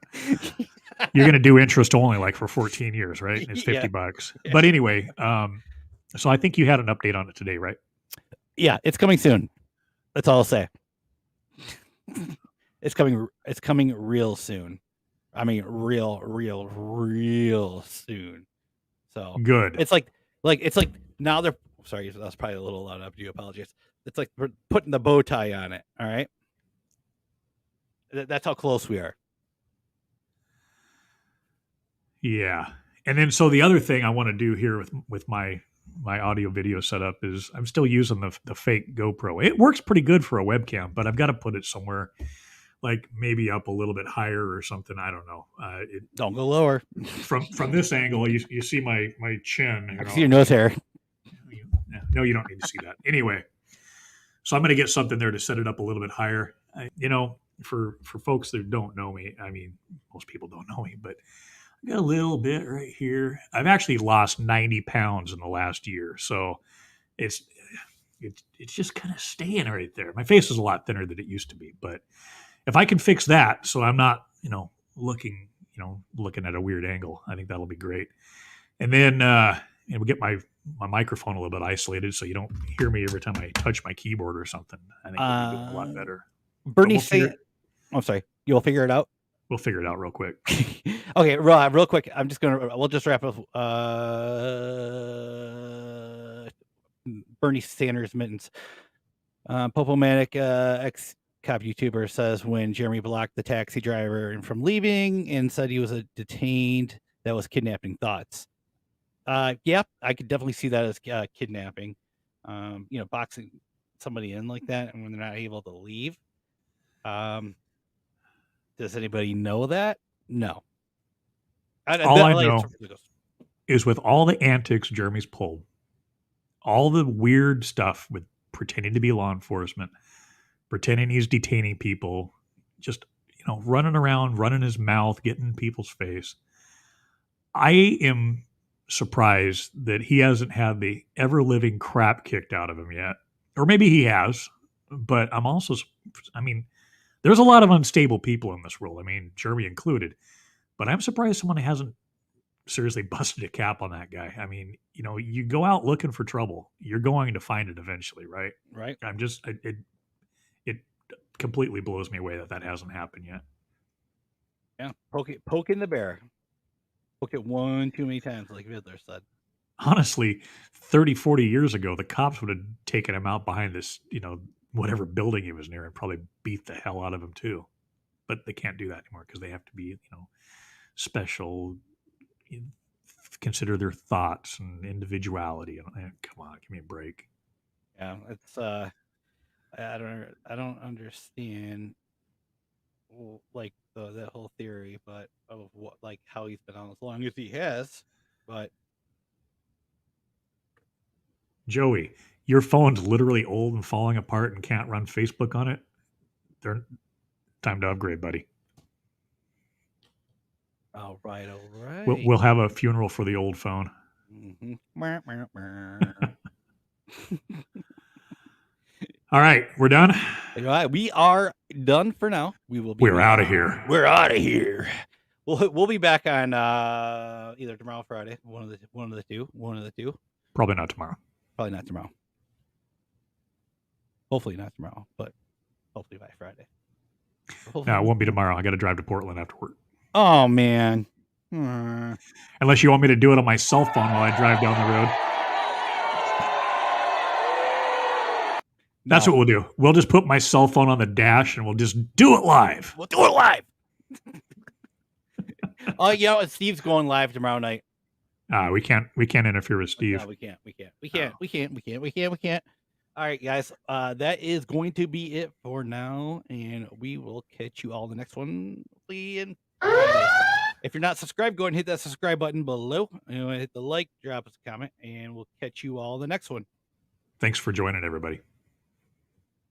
You're going to do interest only, like for 14 years, right? It's $50. Yeah. But anyway, so I think you had an update on it today, right? Yeah, it's coming soon. That's all I'll say. It's coming real soon. I mean, real soon. So good. It's like now they're sorry. That's probably a little loud. I do apologize. It's like we're putting the bow tie on it. All right. That's how close we are. Yeah, and then so the other thing I want to do here with my audio video setup is I'm still using the fake GoPro. It works pretty good for a webcam, but I've got to put it somewhere. Like maybe up a little bit higher or something. I don't know. Don't go lower. From this angle, you see my chin. I see your nose hair. No, you don't need to see that. Anyway, so I'm going to get something there to set it up a little bit higher. For folks that don't know me, I mean, most people don't know me, but I got a little bit right here. I've actually lost 90 pounds in the last year, so it's just kind of staying right there. My face is a lot thinner than it used to be, but if I can fix that, so I'm not, looking at a weird angle, I think that'll be great. And then, we'll get my microphone a little bit isolated so you don't hear me every time I touch my keyboard or something. I think it'll be a lot better. Bernie I'm sorry. You'll figure it out? We'll figure it out real quick. Okay, real quick. We'll just wrap up. Bernie Sanders mittens. Popomatic ex-cop YouTuber says when Jeremy blocked the taxi driver from leaving and said he was a detained, that was kidnapping thoughts. Yeah, I could definitely see that as kidnapping. Boxing somebody in like that and when they're not able to leave. Does anybody know that? No. All I know is with all the antics Jeremy's pulled, all the weird stuff with pretending to be law enforcement, pretending he's detaining people, just, running around, running his mouth, getting in people's face. I am surprised that he hasn't had the ever-living crap kicked out of him yet. Or maybe he has, but there's a lot of unstable people in this world. Jeremy included. But I'm surprised someone hasn't seriously busted a cap on that guy. You go out looking for trouble, you're going to find it eventually, right? Right. It completely blows me away that hasn't happened yet. Yeah, poking the bear. Poke it one too many times, like Vidler said. Honestly, 30, 40 years ago, the cops would have taken him out behind this, whatever building he was near and probably beat the hell out of him too. But they can't do that anymore because they have to be, special, consider their thoughts and individuality. Come on, give me a break. Yeah, it's I don't understand like that whole theory, but of what, like, how he's been on as long as he has. But Joey, your phone's literally old and falling apart and can't run Facebook on it. Time to upgrade, buddy. All right. We'll have a funeral for the old phone. Mm-hmm. All right, we're done. All right, we are done for now. We're out of here. We're out of here. We'll be back on either tomorrow or Friday. One of the two. Probably not tomorrow. Probably not tomorrow. Hopefully not tomorrow, but hopefully by Friday. No, it won't be tomorrow. I got to drive to Portland after work. Oh, man. Unless you want me to do it on my cell phone while I drive down the road. That's what we'll do. We'll just put my cell phone on the dash and we'll just do it live. We'll do it live. Oh, Steve's going live tomorrow night. We can't interfere with Steve. No, we can't. All right, guys. That is going to be it for now, and we will catch you all the next one. If you're not subscribed, go ahead and hit that subscribe button below. Hit the like, drop us a comment, and we'll catch you all the next one. Thanks for joining, everybody.